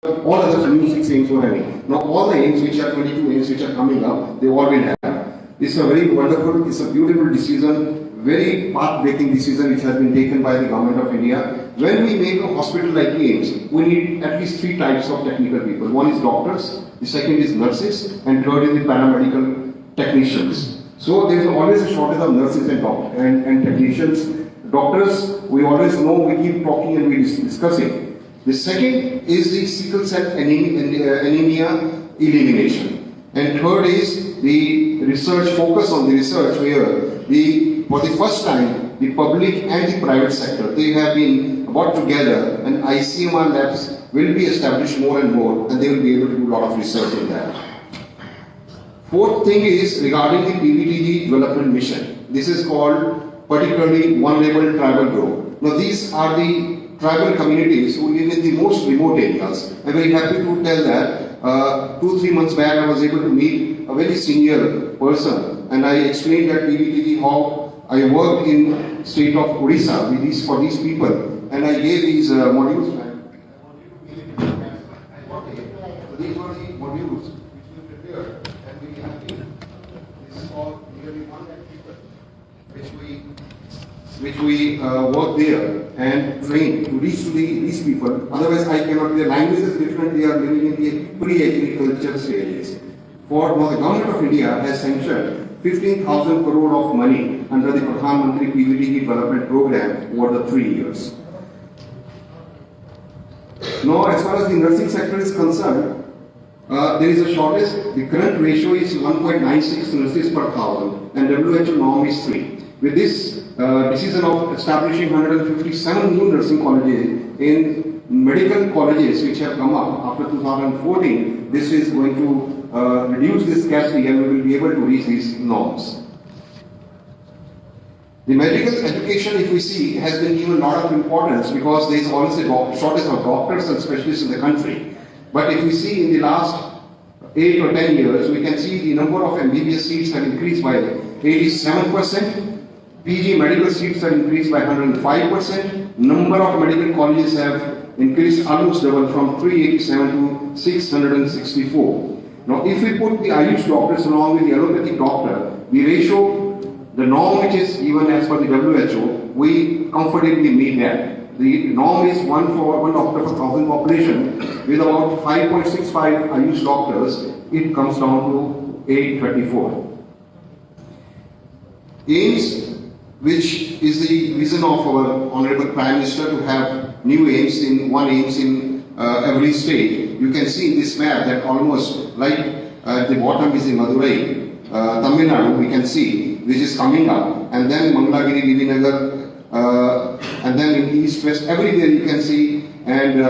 all other new 6 aims were having. Now all the aims which are 22 aims which are coming up, they all will have. It's a very wonderful, it's a beautiful decision, very path-breaking decision which has been taken by the Government of India. When we make a hospital like AIIMS, we need at least 3 types of technical people. One is doctors, the second is nurses, and third is the paramedical technicians. So there is always a shortage of nurses and technicians. Doctors, we always know, we keep talking and we discussing. The second is the sickle cell anemia elimination. And third is the research, focus on the research where for the first time, the public and the private sector, they have been brought together, and ICMR labs will be established more and more, and they will be able to do a lot of research in that. Fourth thing is regarding the PVTG development mission. This is called particularly vulnerable tribal group. Now these are the tribal communities who live in the most remote areas. I'm very happy to tell that 2-3 months back I was able to meet a very senior person, and I explained that PVTG how I worked in state of Odisha for these people, and I gave these modules. So these were the modules which we prepared, and we have been. This is for nearly 1 lakh people, which we work there and train to reach to these people. Otherwise, I cannot. Their language is different. They are living in the pre-agriculture stages. For now, the Government of India has sanctioned 15,000 crore of money under the Pradhan Mantri PVTG development program over the 3 years. Now, as far as the nursing sector is concerned, there is a shortage. The current ratio is 1.96 nurses per 1,000, and WHO norm is 3. With this decision of establishing 157 new nursing colleges in medical colleges which have come up after 2014, this is going to reduce this scarcity, and we will be able to reach these norms. The medical education, if we see, has been given a lot of importance because there is always a shortage of doctors and specialists in the country. But if we see in the last 8 or 10 years, we can see the number of MBBS seats have increased by 87%. PG medical seats have increased by 105%. Number of medical colleges have increased almost double from 387 to 664. Now, if we put the Ayush doctors along with the allopathic doctor, the ratio, the norm which is given as per the WHO, we comfortably meet that. The norm is 1 doctor per 1,000 population. With about 5.65 Ayush doctors, it comes down to 834. AIIMS, which is the vision of our Honorable Prime Minister to have new AIIMS one AIIMS in every state. You can see in this map that almost like the bottom is in Madurai, Tamil Nadu, we can see, which is coming up, and then Mangalagiri, Vivinagar, and then in east, west, everywhere you can see, and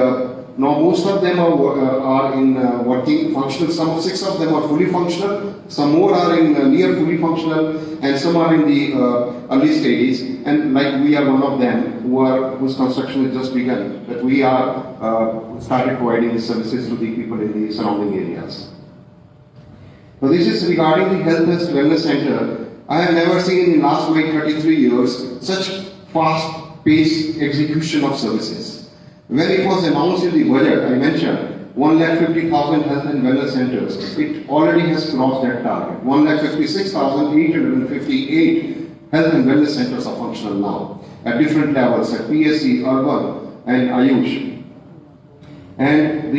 now most of them are in working functional. Some 6 of them are fully functional, some more are in near fully functional, and some are in the early stages. And like we are one of them whose construction has just begun, that we are started providing the services to the people in the surrounding areas. Now this is regarding the Health and Wellness Center. I have never seen in last 33 years such fast-paced execution of services. When it was announced in the budget, I mentioned 1,50,000 health and wellness centers. It already has crossed that target. 1,56,858 health and wellness centers are functional now at different levels, at PSC, urban, and Ayush. And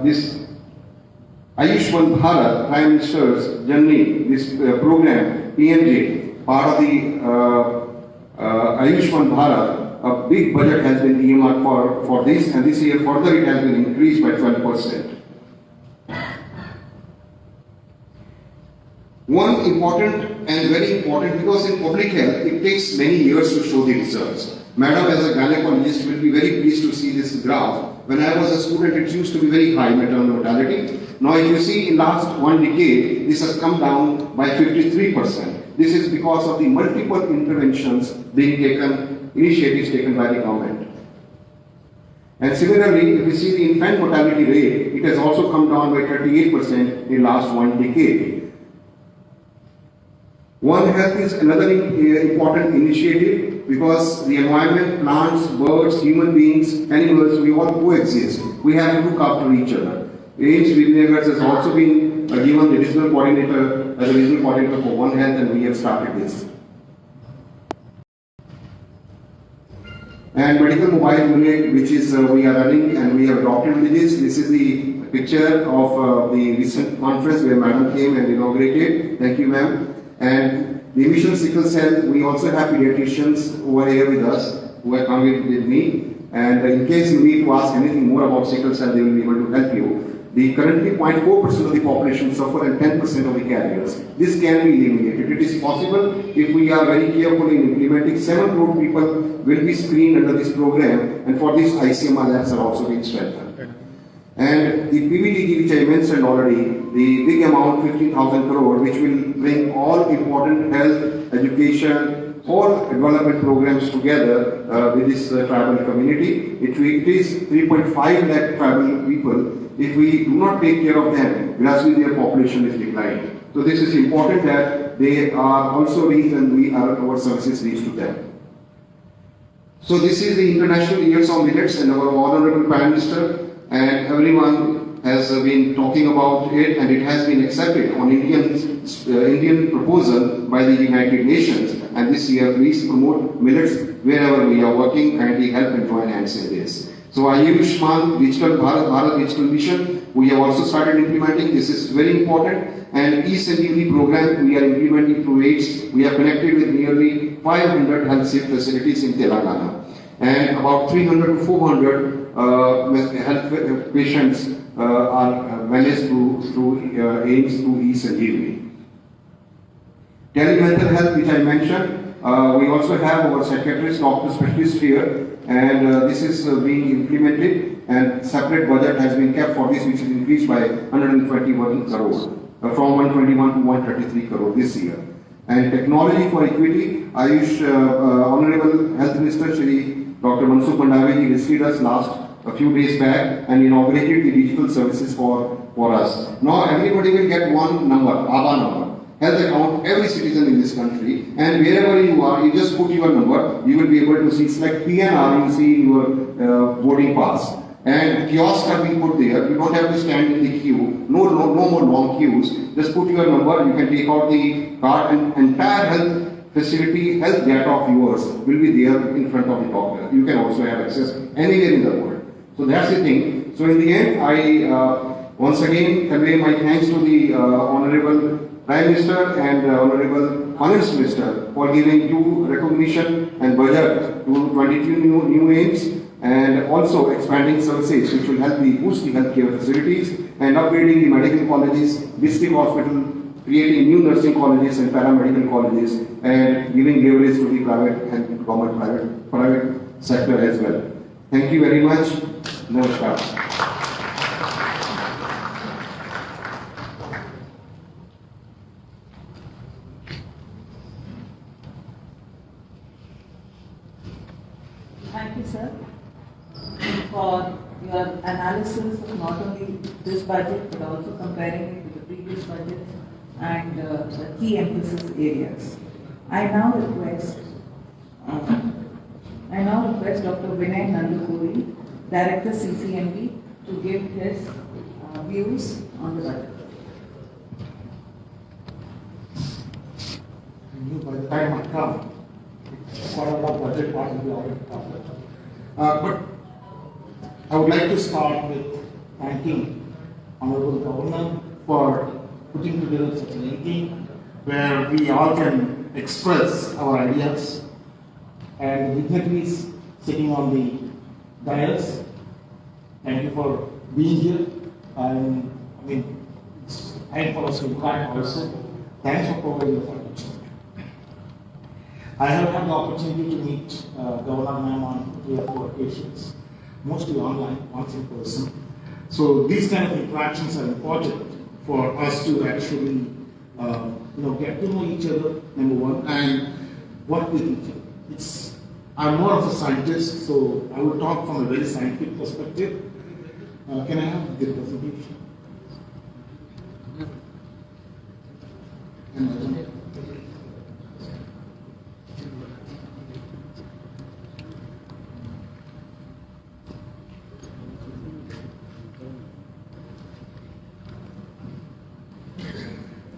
this Ayushman Bharat, Prime Minister's journey, this program, PMJ, part of the Ayushman Bharat, a big budget has been earmarked for this, and this year further it has been increased by 12%. One important and very important, because in public health it takes many years to show the results. Madam, as a gynecologist, will be very pleased to see this graph. When I was a student, it used to be very high maternal mortality. Now, if you see in last 1 decade, this has come down by 53%. This is because of the multiple interventions being taken, initiatives taken by the government. And similarly, if we see the infant mortality rate, it has also come down by 38% in last 1 decade. One Health is another important initiative because the environment, plants, birds, human beings, animals, we all coexist. We have to look after each other. AIMS Vinayagars has also been given the regional coordinator as a regional coordinator for One Health, and we have started this. And medical mobile unit, which is we are running and we have adopted this. This is the picture of the recent conference where Madam came and inaugurated. Thank you, ma'am. And the emission sickle cell, we also have pediatricians over here with us who have come with me. And in case you need to ask anything more about sickle cell, they will be able to help you. The currently 0.4% of the population suffer and 10% of the carriers. This can be eliminated. It is possible if we are very careful in implementing. 7 crore people will be screened under this program, and for this ICMR labs are also being strengthened. And the PVDD, which I mentioned already, the big amount, 15,000 crore, which will bring all important health, education, all development programs together with this tribal community. It is 3.5 lakh tribal people. If we do not take care of them, gradually their population is declining. So this is important that they are also reached and our services reach to them. So this is the International Years of Millets, and our Honorable Prime Minister and everyone has been talking about it, and it has been accepted on Indian proposal by the United Nations. And this year we promote millets wherever we are working, kindly help and join hands in this. So Ayushman Digital Bharat Digital Mission, we have also started implementing. This is very important. And e-Sanjeevani program we are implementing through AIDS. We are connected with nearly 500 health safe facilities in Telangana. And about 300 to 400 health patients are managed through AIDS through e-Sanjeevani. Telemental health, which I mentioned, we also have our psychiatrists, doctors, specialists here. And this is being implemented, and separate budget has been kept for this, which is increased by 121 crore, from 121 to 133 crore this year. And technology for equity, Ayush, Honorable Health Minister Shri Dr. Mansukh Mandavi visited us a few days back and inaugurated the digital services for us. Now everybody will get one number, ABA number. Health account, every citizen in this country, and wherever you are, you just put your number, you will be able to see, select PNR, you will see your boarding pass. And kiosks have been put there, you don't have to stand in the queue, no more long queues, just put your number, you can take out the card, and entire health facility, health data of yours will be there in front of the doctor. You can also have access anywhere in the world. So that's the thing. So in the end, I once again convey my thanks to the Honorable Prime Minister and Honorable Finance Minister for giving due recognition and budget to 22 new aims, and also expanding services which will help boost the healthcare facilities and upgrading the medical colleges, district hospital, creating new nursing colleges and paramedical colleges, and giving leverage to the private and government private sector as well. Thank you very much. Namaskar. Thank you, sir, for your analysis of not only this budget but also comparing it with the previous budget and the key emphasis areas. I now request Dr. Vinay Nandukuri, Director CCMB, to give his views on the budget. I knew by the time I come, quite a lot of budget part will be already covered. But I would like to start with thanking Honorable Governor for putting together such an meeting where we all can express our ideas, and dignitaries sitting on the dais. Thank you for being here. It's time for us to interact also. Thanks for providing the opportunity. I have had the opportunity to meet Governor Ma'am on 3 or 4 occasions, mostly online, once in person. So these kind of interactions are important for us to actually, get to know each other, number one, and work with each other. I'm more of a scientist, so I will talk from a very scientific perspective. Can I have the presentation?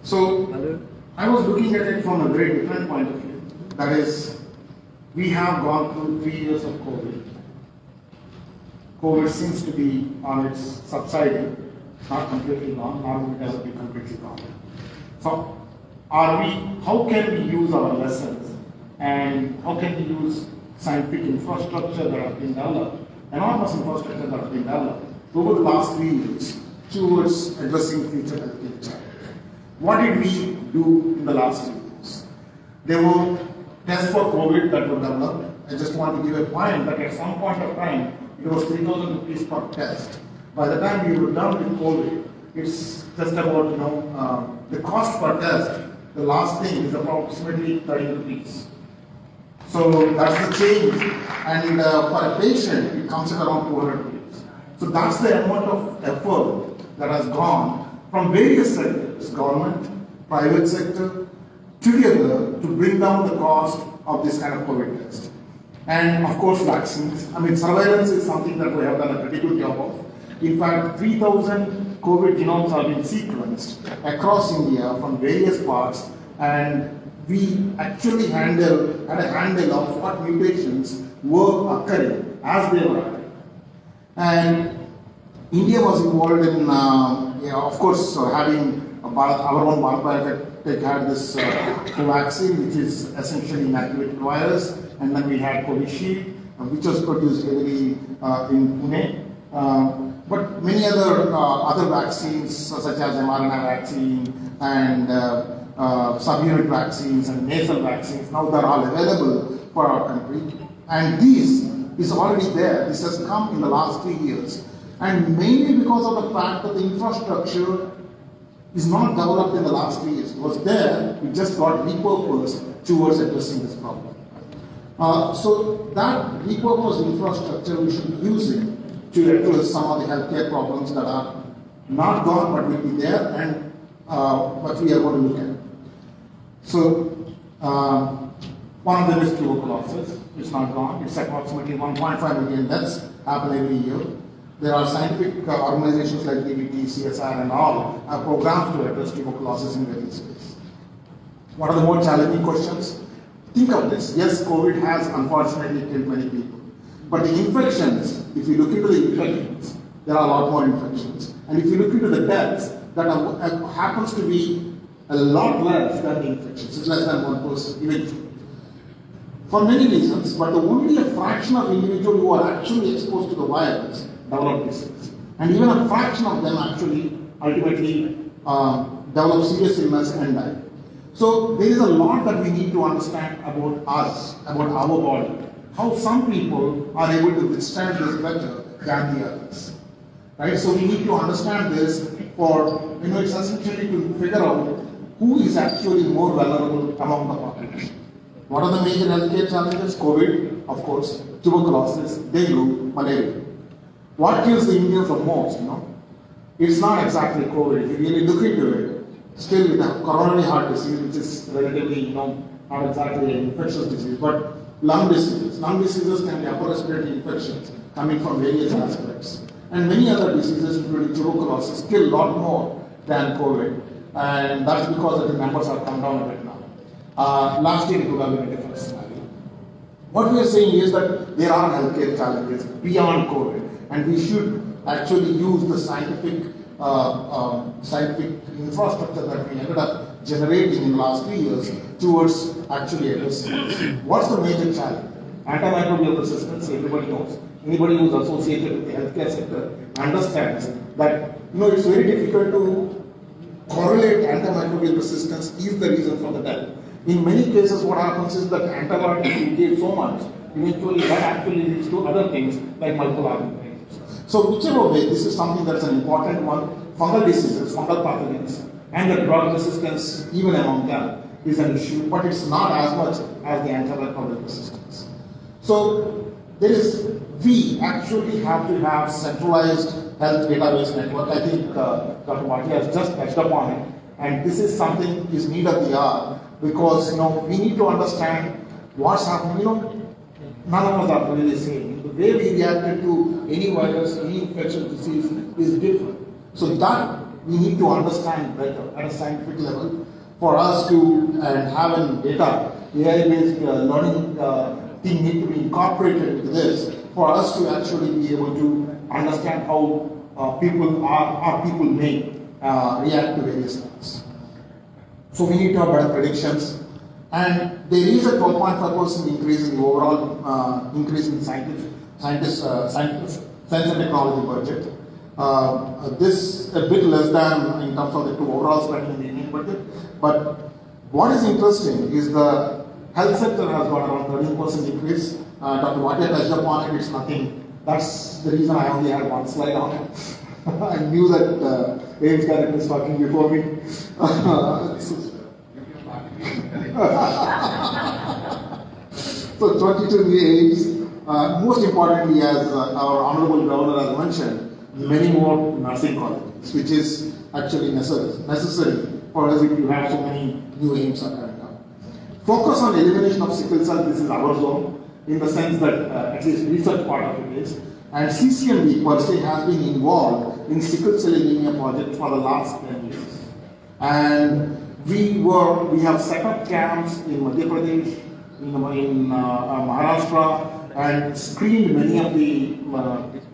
So I was looking at it from a very different point of view. That is, we have gone through 3 years of COVID. COVID seems to be on its subsiding, not completely gone, nor will it ever be completely gone. So how can we use our lessons and how can we use scientific infrastructure that has been developed, enormous infrastructure that has been developed over the last 3 years towards addressing future healthcare challenges? What did we do in the last 3 years? There were tests for COVID that were developed. I just want to give a point that at some point of time, it was 3,000 rupees per test. By the time we were done with COVID, it's just about, the cost per test, the last thing is approximately 30 rupees. So that's the change. And for a patient, it comes at around 200 rupees. So that's the amount of effort that has gone from various sectors, government, private sector, together to bring down the cost of this kind of COVID test. And of course, vaccines. I mean, surveillance is something that we have done a pretty good job of. In fact, 3,000 COVID genomes have been sequenced across India from various parts, and we actually had a handle of what mutations were occurring as they were occurring. And India was involved in, of course, having our own Bharat had this vaccine, which is essentially inactivated virus, and then we had Covishield, which was produced heavily in Pune. But many other vaccines, such as mRNA vaccine and subunit vaccines and nasal vaccines, now they're all available for our country. And this is already there. This has come in the last 3 years. And mainly because of the fact that the infrastructure is not developed in the last 3 years. It was there, it just got repurposed towards addressing this problem. So that repurposed infrastructure we should be using to address some of the healthcare problems that are not gone but will be there, and what we are going to look at. So one of them is tuberculosis. It's not gone. It's approximately 1.5 million deaths happen every year. There are scientific organizations like DBT, CSR and all have programs to address tuberculosis in various ways. What are the more challenging questions? Think of this. Yes, COVID has unfortunately killed many people. But the infections, if you look into the infections, there are a lot more infections. And if you look into the deaths, that happens to be a lot less than the infections. It's less than 1% eventually. For many reasons, but only a fraction of individuals who are actually exposed to the virus develop disease. And even a fraction of them actually ultimately develop serious illness and die. So there is a lot that we need to understand about us, about our body, how some people are able to withstand this better than the others. Right? So we need to understand this for, it's essentially to figure out who is actually more vulnerable among the population. What are the major healthcare challenges? COVID, of course, tuberculosis, dengue, malaria. What kills the Indians the most, It's not exactly COVID. If you really look into it, still with the coronary heart disease, which is relatively, not exactly an infectious disease, but lung diseases. Lung diseases can be upper respiratory infections coming from various aspects. And many other diseases, including tuberculosis, kill a lot more than COVID. And that's because the numbers have come down a bit now. Last year it would have been a different scenario. What we are saying is that there are healthcare challenges beyond COVID, and we should actually use the scientific infrastructure that we ended up generating in the last 3 years towards actually addressing this. What's the major challenge? Antimicrobial resistance, everybody knows. Anybody who's associated with the healthcare sector understands that it's very difficult to correlate antimicrobial resistance is the reason for the death. In many cases, what happens is that antibiotics we give so much, eventually that actually leads to other things like multiple organ failures. So whichever way, this is something that's an important one. Fungal diseases, fungal pathogens, and the drug resistance, even among them, is an issue, but it's not as much as the antimicrobial resistance. So we actually have to have centralized health database network. I think Dr. Bhatia has just touched upon it, and this is something is need of the hour, because we need to understand what's happening. None of us are really the same. The way we reacted to any virus, any infectious disease is different. So that we need to understand better at a scientific level for us to have a data AI-based learning thing need to be incorporated into this for us to actually be able to understand how people may react to various things. So we need to have better predictions. And there is a 12.5% increase in the overall increase in science and technology budget. This a bit less than in terms of the overall spending in the Indian budget. But what is interesting is the health sector has got around 13% increase. Dr. Bhatia touched upon it, it's nothing. That's the reason I only had one slide on it. I knew that AIMS director is talking before me. So 22 new AIMS. Most importantly, as our Honorable Governor has mentioned, many more nursing colleges, which is actually necessary for us if you have so many new AIMS are coming up. Focus on elimination of sickle cell, this is our zone, in the sense that at least research part of it is. And CCMB per se has been involved in sickle cell anemia project for the last 10 years. And we have set up camps in Madhya Pradesh, in Maharashtra, and screened many of the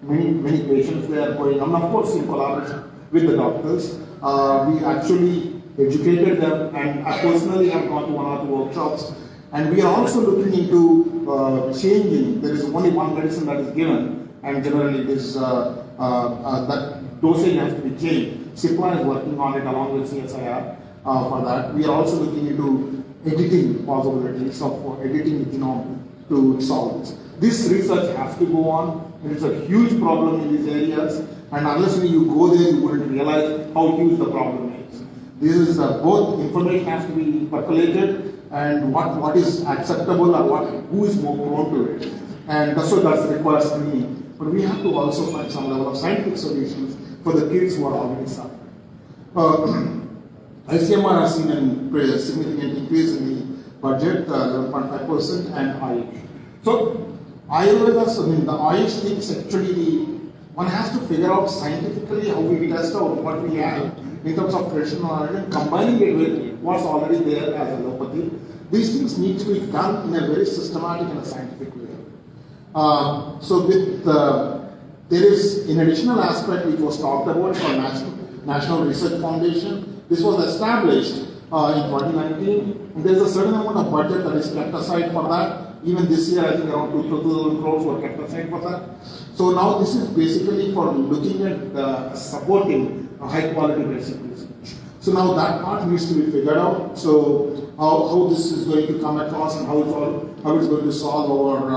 many patients there going on, of course in collaboration with the doctors. We actually educated them, and I personally have gone to one or two workshops. And we are also looking into changing. There is only one medicine that is given, and generally this that dosage has to be changed. CIPLA is working on it along with CSIR for that. We are also looking into editing possibilities of editing the genome to solve this. This research has to go on. It is a huge problem in these areas, and unless you go there, you wouldn't realize how huge the problem is. This is both information has to be percolated, and what is acceptable or who is more prone to it, and that requires screening. But we have to also find some level of scientific solutions for the kids who are already suffering. ICMR has seen a significant increase in the budget, 11.5%, and Ayush. So Ayurveda, the Ayush thing is actually one has to figure out scientifically how we test out what we have in terms of traditional knowledge and combining it with what's already there as allopathy. These things need to be done in a very systematic and a scientific way. So with there is an additional aspect which was talked about for National Research Foundation. This was established in 2019. And there is a certain amount of budget that is kept aside for that. Even this year, I think around 2,000 crores were kept aside for that. So now this is basically for looking at supporting high quality basic research. So now that part needs to be figured out. So how this is going to come across and how it's going to solve our,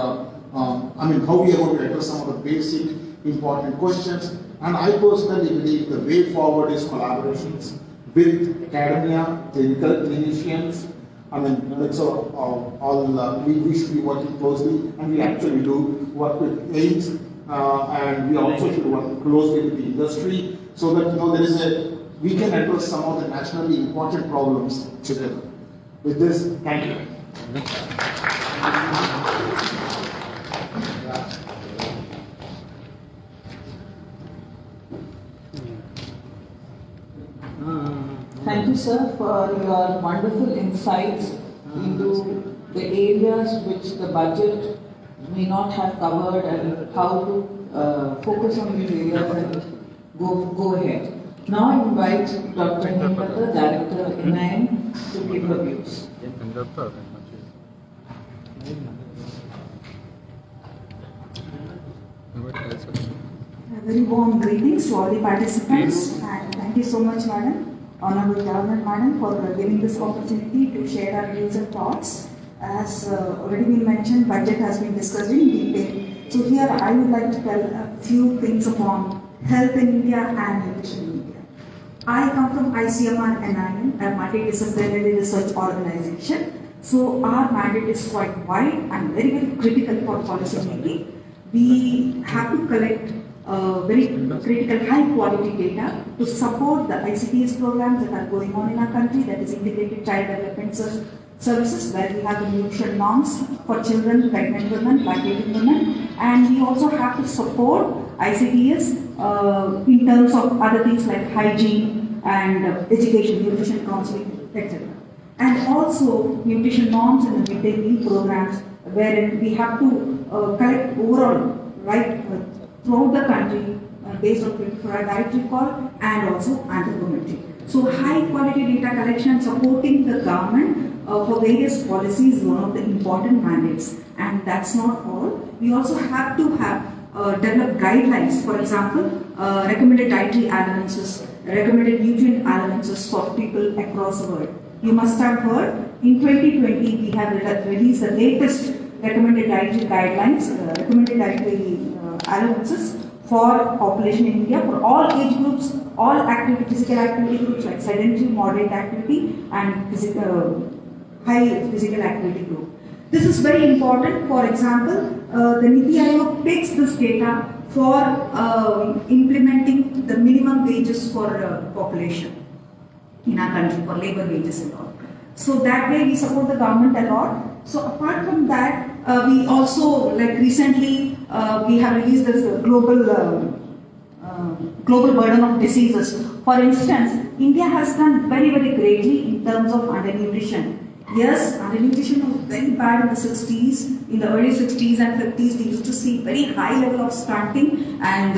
how we are going to address some of the basic important questions. And I personally believe the way forward is collaborations with academia, clinicians. That's all we should be working closely, and we actually do work with AIMS, and we also should work closely with the industry so that we can address some of the nationally important problems together. With this, thank you. Thank you, sir, for your wonderful insights into the areas which the budget may not have covered and how to focus on these areas and go ahead. Now I invite Dr. Hemlata, Director of NIM, to give her views. A very warm greetings to all the participants, and thank you so much, Madam. Honorable Governor, Madam, for giving this opportunity to share our views and thoughts. As already been mentioned, budget has been discussed in detail. So here I would like to tell a few things upon health in India and nutrition in India. I come from ICMR NIM, a multidisciplinary research organization. So our mandate is quite wide and very, very critical for policy making. We have to collect very critical high quality data to support the ICTS programs that are going on in our country, that is Integrated Child Development Services, where we have the nutrition norms for children, pregnant women, lactating women, and we also have to support ICTS in terms of other things like hygiene, and education, nutrition counseling, etc. And also nutrition norms in the midday meal programs, wherein we have to collect overall, right, throughout the country based on 24-hour dietary call and also anthropometry. So high quality data collection and supporting the government for various policies is one of the important mandates. And that's not all. We also have to have develop guidelines, for example, recommended dietary allowances, recommended nutrient allowances for people across the world. You must have heard, in 2020 we have released the latest recommended dietary guidelines, recommended dietary allowances for population in India for all age groups, all activity, physical activity groups like sedentary, moderate activity and high physical activity group. This is very important. For example, the NITI Aayog takes this data for implementing the minimum wages for population in our country, for labor wages and all. So that way we support the government a lot. So apart from that, we also, like recently, we have released this global burden of diseases. For instance, India has done very, very greatly in terms of undernutrition. Yes, undernutrition was very bad in the 60s, in the early 60s and 50s. We used to see very high level of stunting, and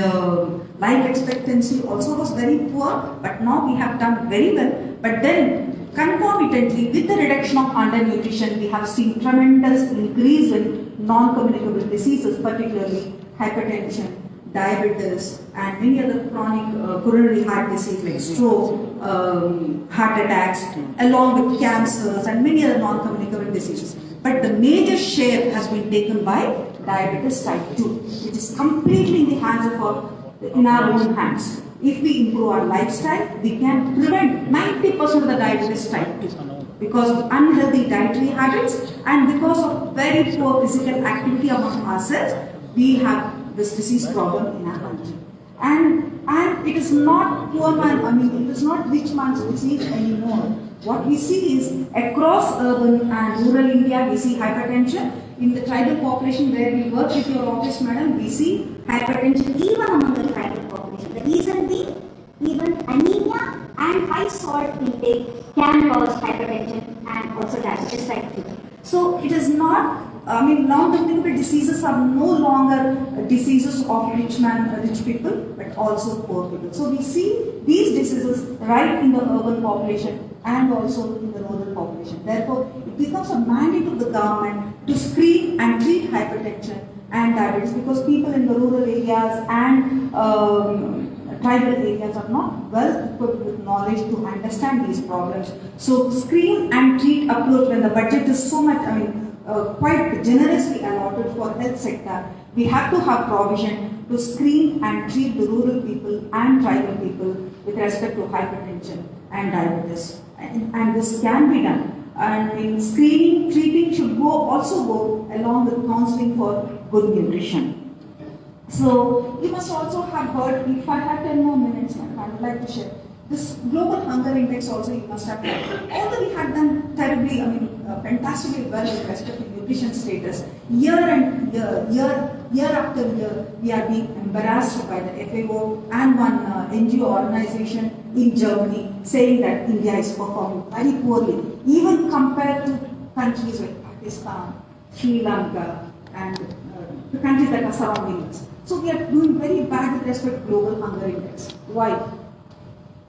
life expectancy also was very poor. But now we have done very well. But then, concomitantly with the reduction of undernutrition, we have seen tremendous increase in non-communicable diseases, particularly hypertension, diabetes, and many other chronic coronary heart disease like stroke, heart attacks, along with cancers and many other non-communicable diseases. But the major share has been taken by diabetes type 2, which is completely in the hands of in our own hands. If we improve our lifestyle, we can prevent 90% of the diabetes type 2 because of unhealthy dietary habits and because of very poor physical activity among ourselves. We have this disease problem in our country. And it is not poor man, it is not rich man's disease anymore. What we see is across urban and rural India, we see hypertension. In the tribal population where we work with your office, madam, we see hypertension even among the tribal population. The reason being, even anemia and high salt intake can cause hypertension and also diabetes type 2. So it is not, non-communicable diseases are no longer diseases of rich people, but also poor people. So we see these diseases right in the urban population and also in the rural population. Therefore, it becomes a mandate of the government to screen and treat hypertension and diabetes because people in the rural areas and tribal areas are not well equipped with knowledge to understand these problems. So screen and treat approach, when the budget is so much, quite generously allotted for health sector, we have to have provision to screen and treat the rural people and tribal people with respect to hypertension and diabetes. And this can be done. And in screening, treating should also go along with counseling for good nutrition. So you must also have heard, if I have 10 more minutes, I would like to share. This global hunger index also you must have heard. Although we have done terribly, fantastically well with respect to nutrition status, year after year, we are being embarrassed by the FAO and one NGO organization in Germany saying that India is performing very poorly, even compared to countries like Pakistan, Sri Lanka, and the countries that are surrounding us. So we are doing very bad with respect to global hunger index. Why?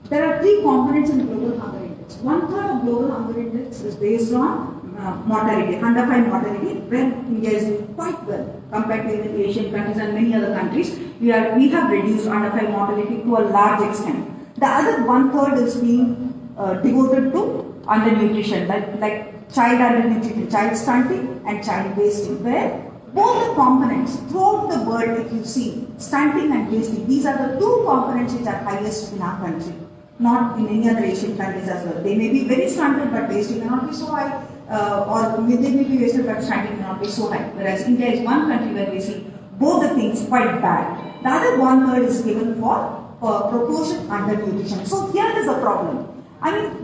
There are three components in global hunger index. 1/3 of global hunger index is based on mortality, under-5 mortality, where India is doing quite well compared to the Asian countries and many other countries. We have reduced under-5 mortality to a large extent. The other 1/3 is being devoted to undernutrition, like child undernutrition, child stunting and child wasting, where both the components throughout the world, if you see, stunting and wasting, these are the two components which are highest in our country, not in any other Asian countries as well. They may be very stunted, but wasting may not be so high, or they may be wasted, but stunting may not be so high. Whereas India is one country where we see both the things quite bad. The other 1/3 is given for proportion undernutrition. So here is the problem.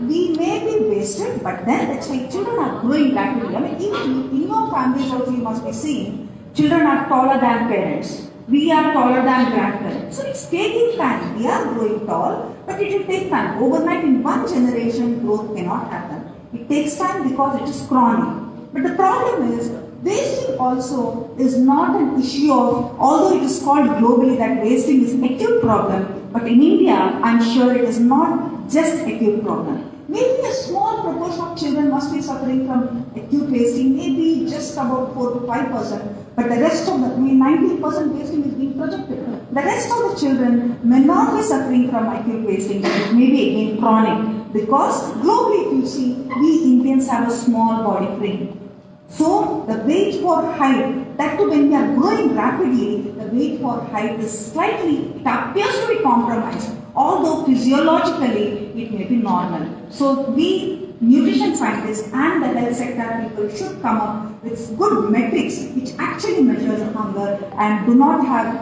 We may be wasted, but then the children are growing rapidly. Even in your families also you must be seeing, children are taller than parents. We are taller than grandparents. So it's taking time. We are growing tall, but it will take time. Overnight, in one generation, growth cannot happen. It takes time because it is chronic. But the problem is, wasting also is not an issue of, although it is called globally that wasting is acute problem, but in India, I'm sure it is not just acute problem. Maybe a small proportion of children must be suffering from acute wasting, maybe just about 4 to 5%, but the rest of the, 90% wasting is being projected. The rest of the children may not be suffering from acute wasting, but it may be again chronic, because globally, if you see, we Indians have a small body frame. So the weight for height, that too when we are growing rapidly, the weight for height is slightly, it appears to be compromised, although physiologically it may be normal. So we nutrition scientists and the health sector people should come up with good metrics which actually measures hunger and do not have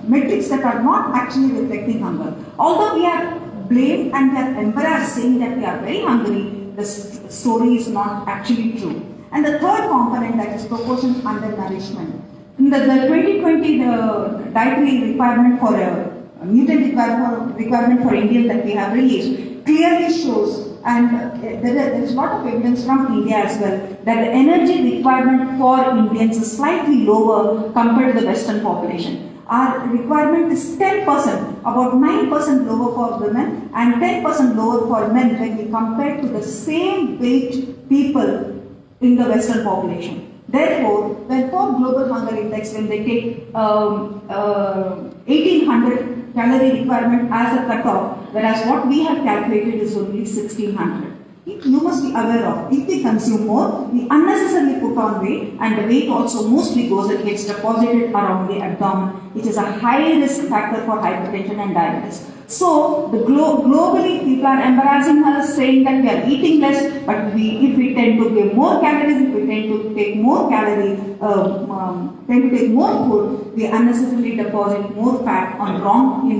metrics that are not actually reflecting hunger. Although we are blamed and we are embarrassed saying that we are very hungry, the story is not actually true. And the third component, that is proportion undernourishment. In the 2020 dietary requirement for nutrient requirement for Indians that we have released clearly shows, and there is a lot of evidence from India as well, that the energy requirement for Indians is slightly lower compared to the Western population. Our requirement is 10%, about 9% lower for women and 10% lower for men when we compare to the same weight people in the Western population. Therefore, when for Global Hunger Index, when they take 1800 calorie requirement as a cutoff, whereas what we have calculated is only 1600. You must be aware of, if we consume more, we unnecessarily put on weight, and the weight also mostly goes and gets deposited around the abdomen, which is a high risk factor for hypertension and diabetes. So, the globally people are embarrassing us saying that we are eating less, but if we tend to give more calories, if we tend to take more calories, tend to take more food, we unnecessarily deposit more fat in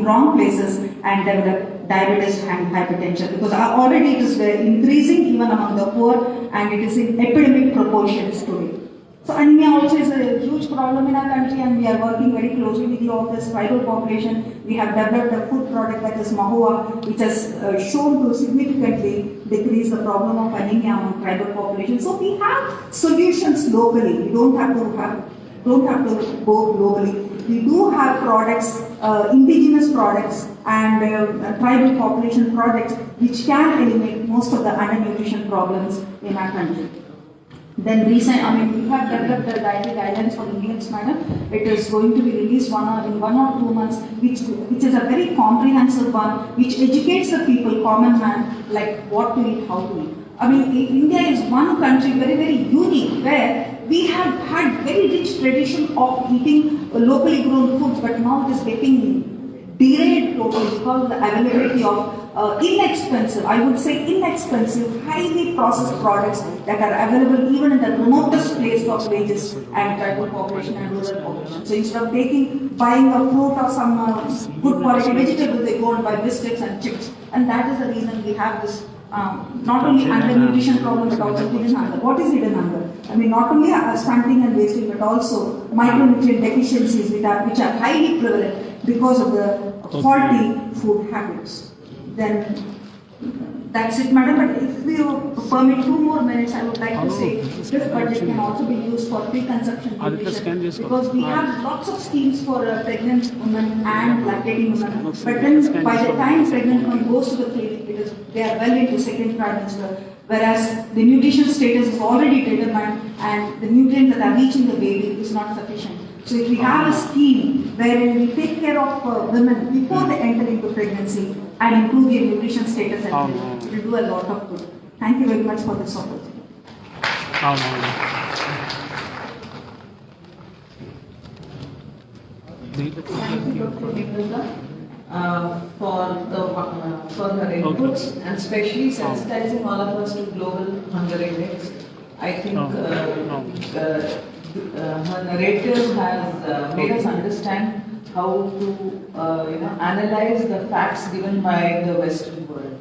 wrong places and develop diabetes and hypertension, because already it is increasing even among the poor, and it is in epidemic proportions today. So anemia also is a huge problem in our country, and we are working very closely with the office tribal population. We have developed a food product that is Mahua, which has shown to significantly decrease the problem of anemia among tribal population. So we have solutions locally. We don't have to go globally. We do have products, indigenous products and tribal population products which can eliminate most of the undernutrition problems in our country. Then we have developed the dietary guidelines for Indians, madam. It is going to be released in 1 or 2 months, which is a very comprehensive one, which educates the people, common man, like what to eat, how to eat. India is one country very, very unique, where we have had very rich tradition of eating locally grown foods, but now it is getting derailed totally because of the availability of inexpensive, I would say inexpensive, highly processed products that are available even in the remotest place of villages and tribal population and rural population. So instead of buying a fruit or some good quality vegetable, they go and buy biscuits and chips. And that is the reason we have this not only undernutrition problem but also hidden hunger. What is hidden hunger? Not only stunting and wasting, but also micronutrient deficiencies which are highly prevalent because of the faulty food habits. Then that's it, madam. But if you permit 2 more minutes, I would like to say this budget can also be used for pre-conception nutrition, because we have lots of schemes for pregnant women and lactating women. But then by the time pregnant woman goes to the clinic, they are well into second trimester, whereas the nutrition status is already determined and the nutrients that are reaching the baby is not sufficient. So if we have a scheme wherein we take care of women before they enter into pregnancy and improve their nutrition status, it will do a lot of good. Thank you very much for this opportunity. Thank you, Dr. Nikolka, for her inputs and especially sensitizing all of us to Global Hunger Index. I think her narrative has made us understand how to analyze the facts given by the Western world.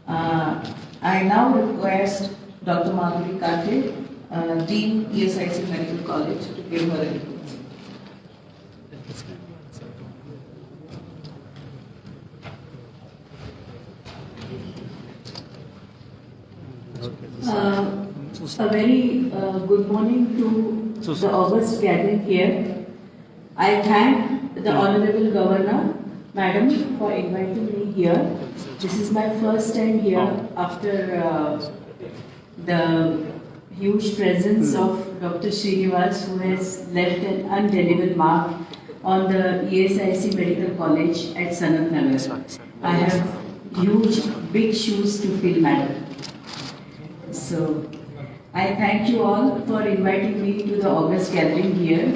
I now request Dr. Madhuri Kate, Dean ESIC Medical College, to give her inputs. A very good morning to the August gathering here. I thank the Honorable Governor, Madam, for inviting me here. This is my first time here after the huge presence of Dr. Srinivas, who has left an indelible mark on the ESIC Medical College at Sanat Nagar. I have huge, big shoes to fill, Madam. So, I thank you all for inviting me to the August gathering here.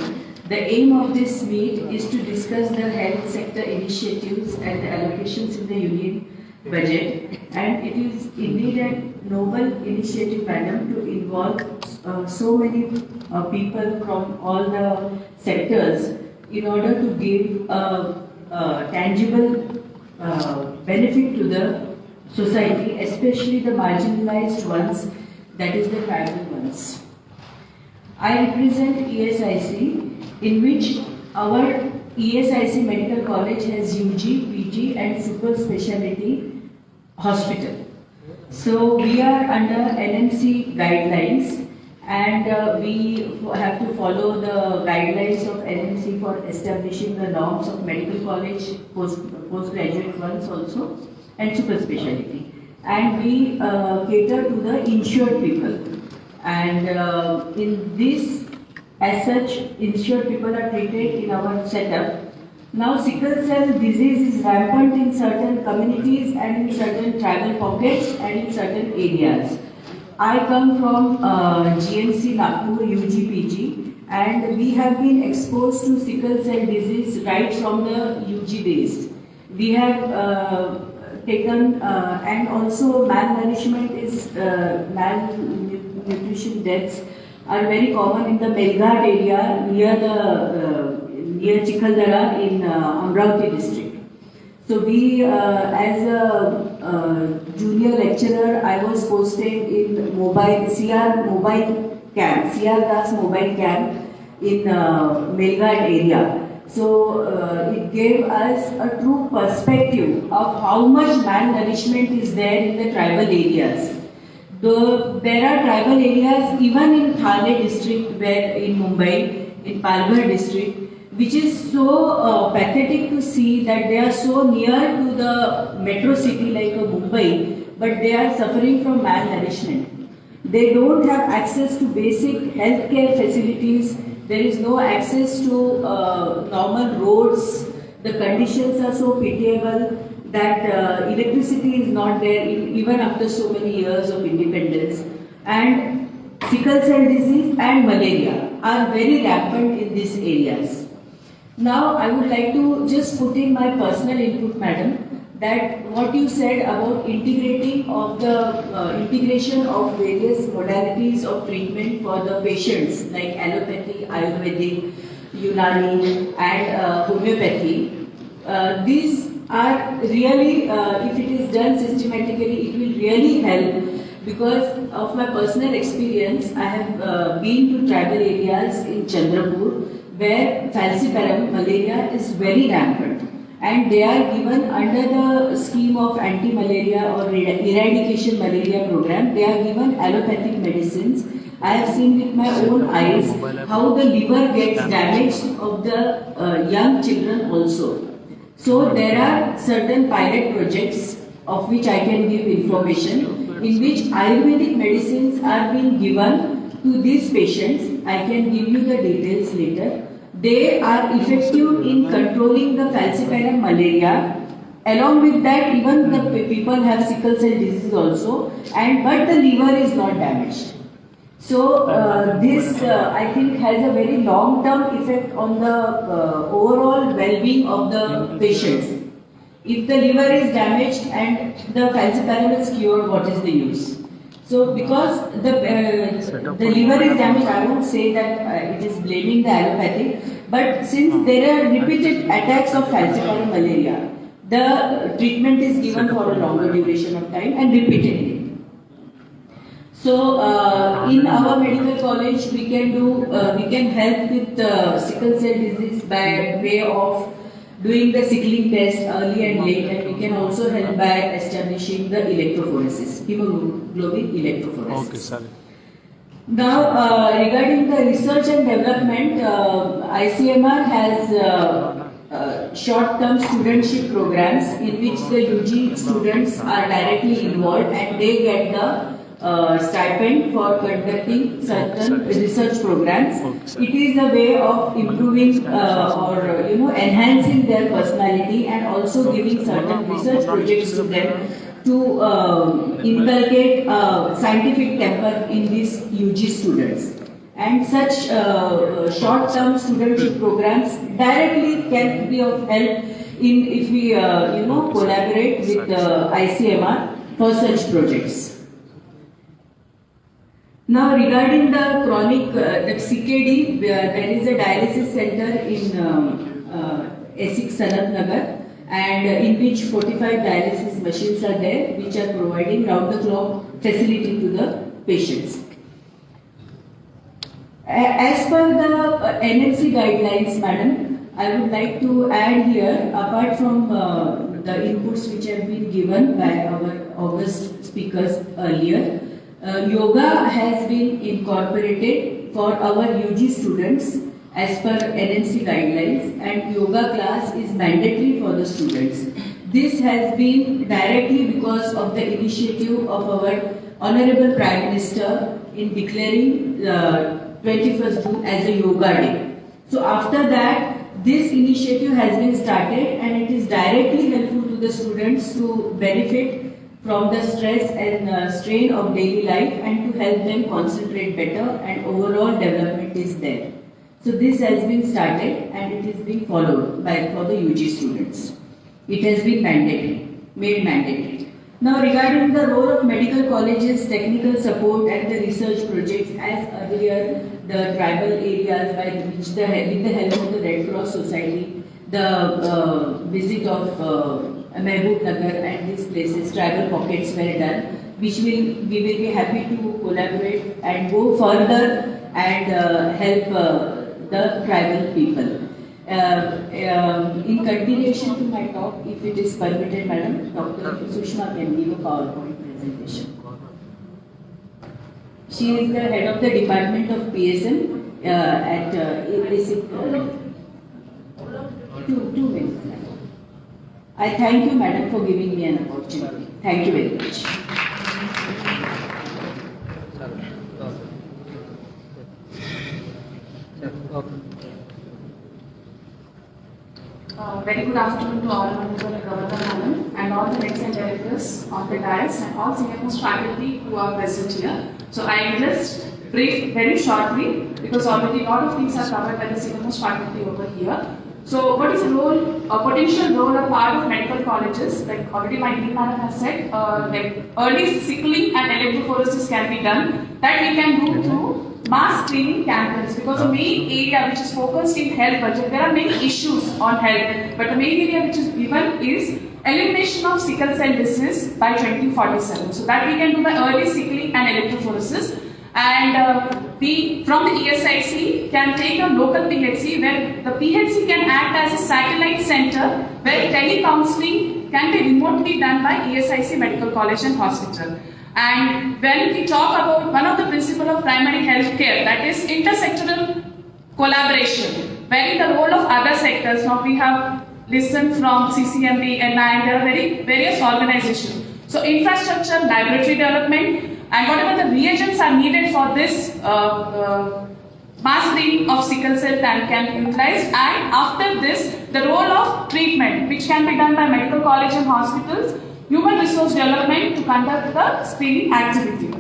The aim of this meet is to discuss the health sector initiatives and the allocations in the union budget, and it is indeed a noble initiative, Madam, to involve so many people from all the sectors in order to give a tangible benefit to the society, especially the marginalized ones, that is the tribal ones. I represent ESIC, in which our ESIC Medical College has UG, PG and super specialty hospital. So we are under NMC guidelines, and we have to follow the guidelines of NMC for establishing the norms of medical college, postgraduate ones also, and super specialty. And we cater to the insured people. And in this, as such, insured people are treated in our setup. Now, sickle cell disease is rampant in certain communities and in certain tribal pockets and in certain areas. I come from GMC Nagpur UGPG, and we have been exposed to sickle cell disease right from the UG days. We have taken, and also malnourishment is, malnutrition deaths are very common in the Melghat area near Chikaldara in Amravati district. So we, as a junior lecturer, I was posted in CR mobile camp, CR Das mobile camp in Melghat area. So it gave us a true perspective of how much malnourishment is there in the tribal areas. Though there are tribal areas even in Thane district, where in Mumbai, in Palghar district, which is so pathetic to see that they are so near to the metro city like Mumbai, but they are suffering from malnourishment. They don't have access to basic healthcare facilities. There is no access to normal roads. The conditions are so pitiable that electricity is not there even after so many years of independence. And sickle cell disease and malaria are very rampant in these areas. Now, I would like to just put in my personal input, Madam, that what you said about integrating of the integration of various modalities of treatment for the patients like allopathy, Ayurvedic, Unani and homeopathy. These are really, if it is done systematically, it will really help, because of my personal experience. I have been to tribal areas in Chandrapur where falciparum, malaria, is very rampant, and they are given under the scheme of anti-malaria or eradication malaria program. They are given allopathic medicines. I have seen with my own eyes how the liver gets damaged of the young children also. So there are certain pilot projects of which I can give information, in which Ayurvedic medicines are being given to these patients. I can give you the details later. They are effective in controlling the falciparum malaria. Along with that, even the people have sickle cell disease also, but the liver is not damaged. So this I think has a very long-term effect on the overall well-being of the patients. If the liver is damaged and the falciparum is cured, what is the use? So because the liver is damaged, I won't say that it is blaming the allopathic, but since there are repeated attacks of falciparum malaria, the treatment is given for a longer duration of time and repeatedly. So in our medical college, we can help with sickle cell disease by way of doing the sickling test early and late, and we can also help by establishing the electrophoresis, hemoglobin electrophoresis. Okay, sorry. Now, regarding the research and development, ICMR has short-term studentship programs in which the UG students are directly involved and they get the stipend for conducting certain research programs. It is a way of improving or enhancing their personality and also giving certain research projects to them to inculcate scientific temper in these UG students. And such short-term studentship programs directly can be of help in if we collaborate with ICMR for such projects. Now, regarding the chronic CKD, there is a dialysis center in Essex, Sanat Nagar, and in which 45 dialysis machines are there, which are providing round-the-clock facility to the patients. As per the NMC guidelines, madam, I would like to add here, apart from the inputs which have been given by our august speakers earlier, yoga has been incorporated for our UG students as per NMC guidelines, and yoga class is mandatory for the students. This has been directly because of the initiative of our Honorable Prime Minister in declaring 21st June as a yoga day. So after that, this initiative has been started and it is directly helpful to the students to benefit from the stress and strain of daily life and to help them concentrate better, and overall development is there. So this has been started and it is being followed for the UG students. It has been made mandatory. Now, regarding the role of medical colleges, technical support and the research projects, as earlier the tribal areas by which with the help of the Red Cross Society, the visit of Mehboob Nagar and these places, tribal pockets were done, which we will be happy to collaborate and go further and help the tribal people. In continuation to my talk, if it is permitted, Madam, Dr. Sushma can give a PowerPoint presentation. She is the head of the Department of PSM at basic. 2 minutes. I thank you, Madam, for giving me an opportunity. Thank you very much. Very good afternoon to all members of the Governor Madam and all the next directors on the dais and all senior most faculty who are present here. So I will just brief very shortly because already a lot of things are covered by the senior most faculty over here. So what is the role, potential role or part of medical colleges? Like already my dean madam has said, like early sickling and electrophoresis can be done. That we can do through mass screening campaigns, because the main area which is focused in health budget, there are many issues on health, but the main area which is given is elimination of sickle cell disease by 2047. So that we can do by early sickling and electrophoresis. And from the ESIC can take a local PHC where the PHC can act as a satellite center where tele-counseling can be remotely done by ESIC Medical College and Hospital. And when we talk about one of the principles of primary health care, that is intersectoral collaboration, wherein the role of other sectors, now we have listened from CCMB, and there are various organizations. So infrastructure, laboratory development, and whatever the reagents are needed for this mass screening of sickle cell can be utilized. And after this, the role of treatment, which can be done by medical college and hospitals, human resource development to conduct the screening activity.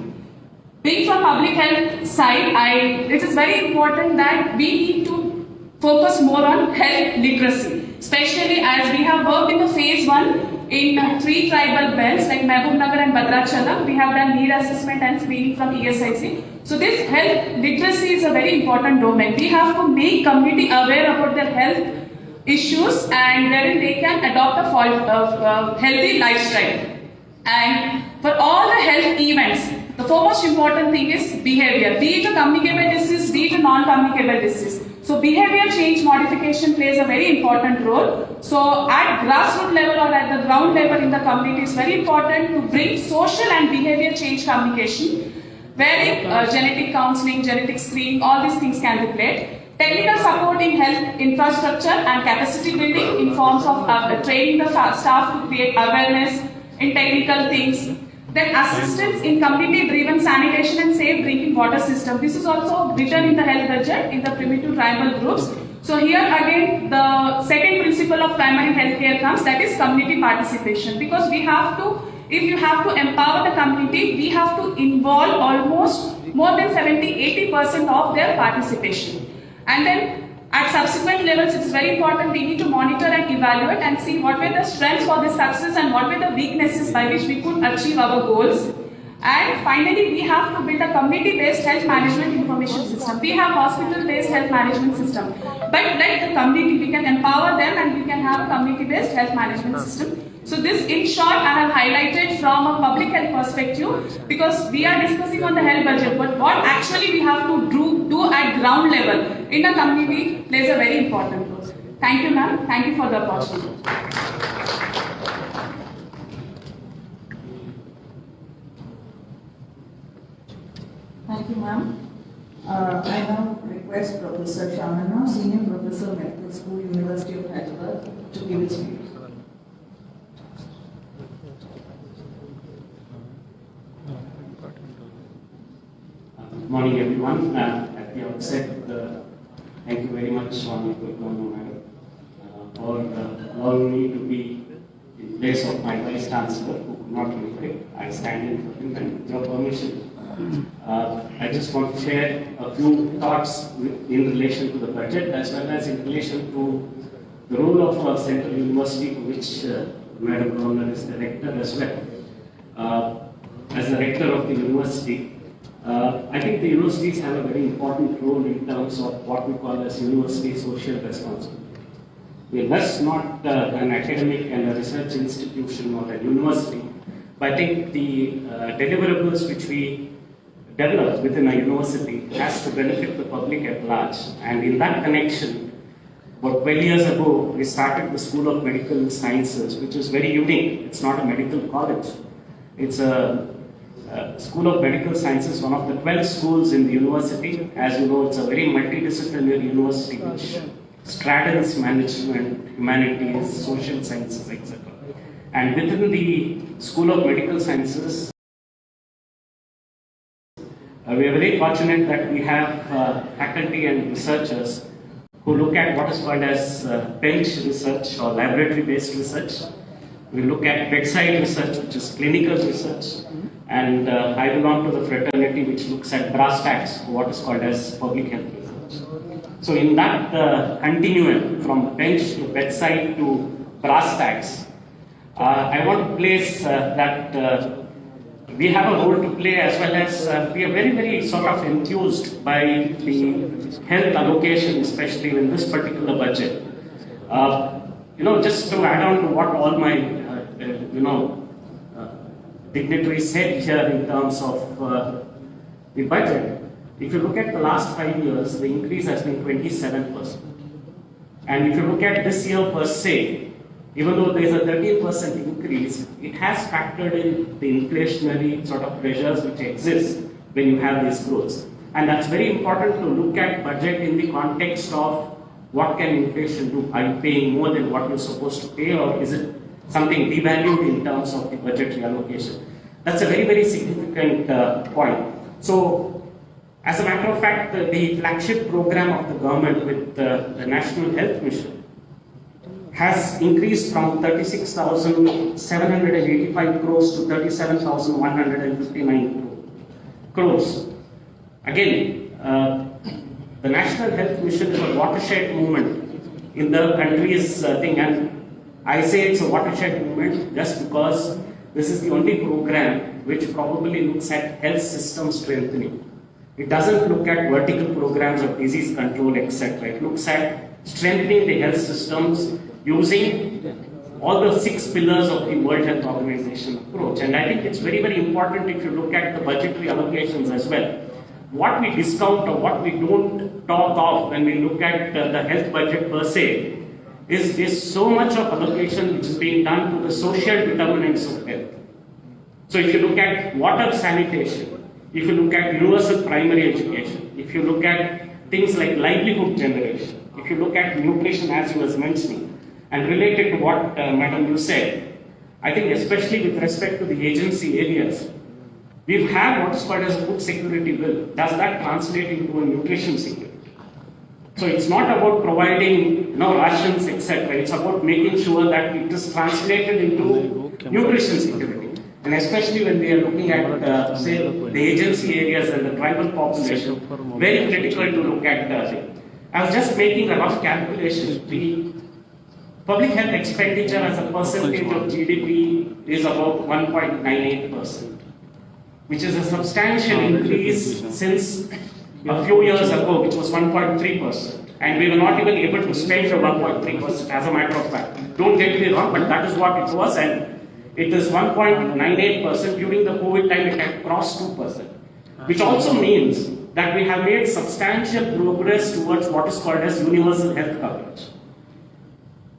Being from public health side, it is very important that we need to focus more on health literacy, especially as we have worked in the phase 1 in 3 tribal belts like Mehboob Nagar and Bhadrachalam. We have done need assessment and screening from ESIC. So this health literacy is a very important domain. We have to make community aware about their health issues and wherein they can adopt a healthy lifestyle. And for all the health events, the foremost important thing is behavior, be it a communicable disease, be it a non-communicable disease. So behavior change modification plays a very important role. So at grassroots level or at the ground level in the community, it's very important to bring social and behavior change communication, wherein genetic counseling, genetic screening, all these things can be played. Technical support in health infrastructure and capacity building in forms of training the staff to create awareness in technical things. Then assistance in community-driven sanitation and safe drinking water system. This is also written in the health budget in the primitive tribal groups. So here again the second principle of primary healthcare comes, that is community participation. Because we have to, if you have to empower the community, we have to involve almost more than 70-80% of their participation. And then at subsequent levels, it's very important we need to monitor and evaluate and see what were the strengths for this success and what were the weaknesses by which we could achieve our goals. And finally, we have to build a community-based health management information system. We have hospital-based health management system. But like the community, we can empower them and we can have a community-based health management system. So this, in short, I have highlighted from a public health perspective, because we are discussing on the health budget, but what actually we have to do at ground level in a community plays a very important role. Thank you, ma'am. Thank you for the opportunity. Thank you, ma'am. I now request Professor Shamana, Senior Professor, Medical School, University of Hyderabad, to give its views. Good morning, everyone. At the outset, thank you very much, Madam, for allowing me to be in place of my Vice Chancellor, who could not make it. I stand in for him, and with your permission, I just want to share a few thoughts in relation to the budget, as well as in relation to the role of our Central University, for which Madam Governor is the rector as well. As the rector of the university, I think the universities have a very important role in terms of what we call as university social responsibility. We are thus not an academic and a research institution or a university, but I think the deliverables which we develop within a university has to benefit the public at large. And in that connection, about 12 years ago, we started the School of Medical Sciences, which is very unique. It's not a medical college. It's a School of Medical Sciences, one of the 12 schools in the university. As you know, it's a very multidisciplinary university which straddles management, humanities, social sciences, etc. And within the School of Medical Sciences, we are very fortunate that we have faculty and researchers who look at what is called as bench research or laboratory-based research. We look at bedside research, which is clinical research, and I belong to the fraternity which looks at brass tacks, what is called as public health research. So in that continuum, from bench to bedside to brass tacks, I want to place that we have a role to play, as well as we are very, very sort of enthused by the health allocation, especially in this particular budget. Just to add on to what all my dignitaries said here in terms of the budget, if you look at the last 5 years, the increase has been 27%. And if you look at this year per se, even though there is a 13% increase, it has factored in the inflationary sort of pressures which exist when you have these growths. And that's very important to look at budget in the context of what can inflation do. Are you paying more than what you're supposed to pay, or is it something devalued in terms of the budgetary allocation? That's a very, very significant point. So, as a matter of fact, the flagship program of the government with the National Health Mission has increased from 36,785 crores to 37,159 crores. Again, the National Health Mission is a watershed movement in the country's thing, and I say it's a watershed movement just because this is the only program which probably looks at health system strengthening. It doesn't look at vertical programs of disease control, etc. It looks at strengthening the health systems using all the 6 pillars of the World Health Organization approach. And I think it's very, very important if you look at the budgetary allocations as well. what we discount or what we don't talk of when we look at the health budget per se is so much of allocation which is being done to the social determinants of health. So if you look at water sanitation, if you look at universal primary education, if you look at things like livelihood generation, if you look at nutrition as you was mentioning, and related to what Madam you said, I think especially with respect to the agency areas, we've had what is called as a food security bill. Does that translate into a nutrition security? So it's not about providing rations, etc. It's about making sure that it is translated into nutrition security. And especially when we are looking at, say, the agency areas and the tribal population, very critical to look at that. I was just making a rough calculation. The public health expenditure as a percentage of GDP is about 1.98%, which is a substantial increase since a few years ago, which was 1.3%. And we were not even able to spend the 1.3%, as a matter of fact. Don't get me wrong, but that is what it was. And it is 1.98%. During the COVID time, it had crossed 2%, which also means that we have made substantial progress towards what is called as universal health coverage.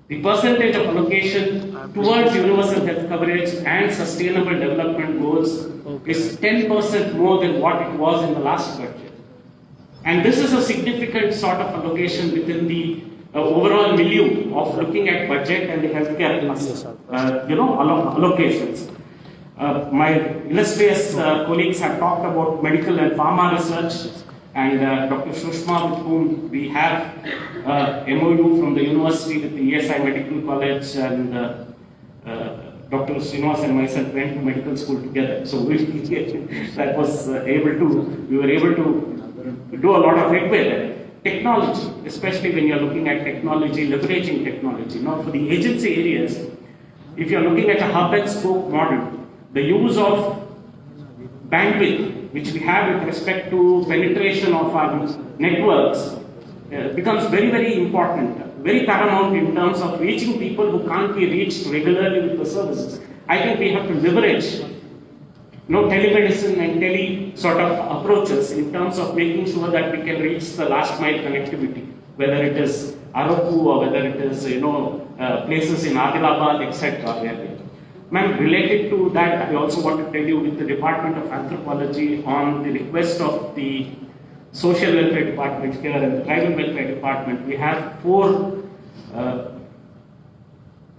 The percentage of allocation towards universal health coverage and sustainable development goals is 10% more than what it was in the last budget. And this is a significant sort of allocation within the overall milieu of looking at budget and the healthcare allocations. My illustrious colleagues have talked about medical and pharma research, and Dr. Shushma, with whom we have MOU from the university with the ESI Medical College, and Dr. Srinivas and myself went to medical school together. So we were able to do a lot of headway there. Technology, especially when you're looking at technology, leveraging technology. Now for the agency areas, if you're looking at a hub and spoke model, the use of bandwidth, which we have with respect to penetration of our networks, becomes very, very important, very paramount in terms of reaching people who can't be reached regularly with the services. I think we have to leverage telemedicine and tele sort of approaches in terms of making sure that we can reach the last mile connectivity, whether it is Araku or whether it is places in Adilabad, etc. Ma'am, related to that, I also want to tell you, with the Department of Anthropology, on the request of the Social Welfare Department here and the Tribal Welfare Department, we have 4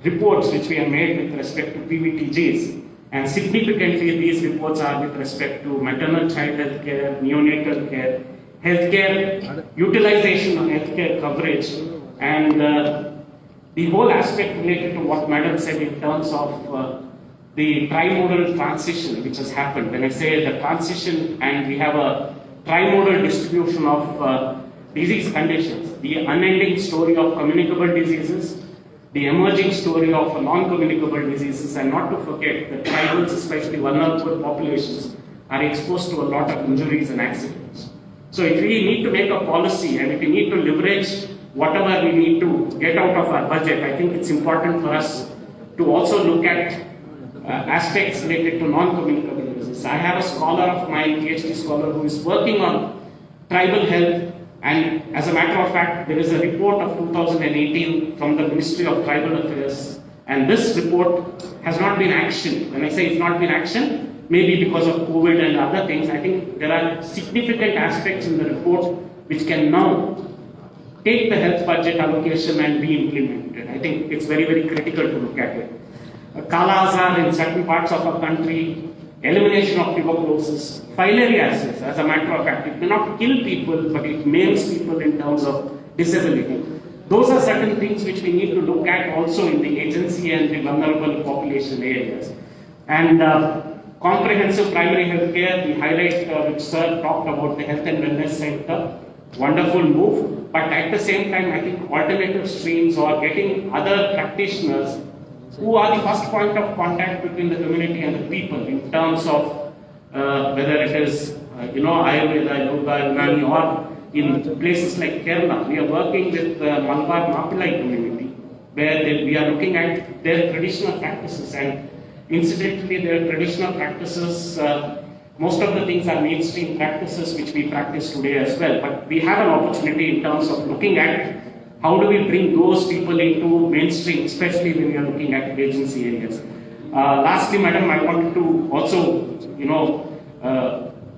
reports which we have made with respect to PVTGs. And significantly, these reports are with respect to maternal child health care, neonatal care, healthcare utilization of healthcare coverage, and the whole aspect related to what Madam said in terms of the trimodal transition which has happened. When I say the transition, and we have a trimodal distribution of disease conditions, the unending story of communicable diseases, the emerging story of non-communicable diseases, and not to forget the tribals, especially vulnerable populations, are exposed to a lot of injuries and accidents. So if we need to make a policy, and if we need to leverage whatever we need to get out of our budget, I think it's important for us to also look at aspects related to non-communicable diseases. I have a scholar of mine, PhD scholar, who is working on tribal health, and as a matter of fact, there is a report of 2018 from the Ministry of Tribal Affairs, and this report has not been actioned. When I say it's not been actioned, maybe because of COVID and other things, I think there are significant aspects in the report which can now take the health budget allocation and be implemented. I think it's very, very critical to look at it. Kala azar in certain parts of our country, elimination of tuberculosis, filariasis, as a matter of fact, it may not kill people, but it maims people in terms of disability. Those are certain things which we need to look at also in the agency and the vulnerable population areas. And comprehensive primary health care, the highlight which Sir talked about, the health and wellness center, wonderful move, but at the same time, I think alternative streams or getting other practitioners who are the first point of contact between the community and the people in terms of whether it is, Ayurveda, Yoga, Unani, or in places like Kerala. We are working with the Malabar Mapillai community, where we are looking at their traditional practices, and incidentally, their traditional practices most of the things are mainstream practices which we practice today as well, but we have an opportunity in terms of looking at how do we bring those people into mainstream, especially when we are looking at agency areas. Lastly, madam, I wanted to also,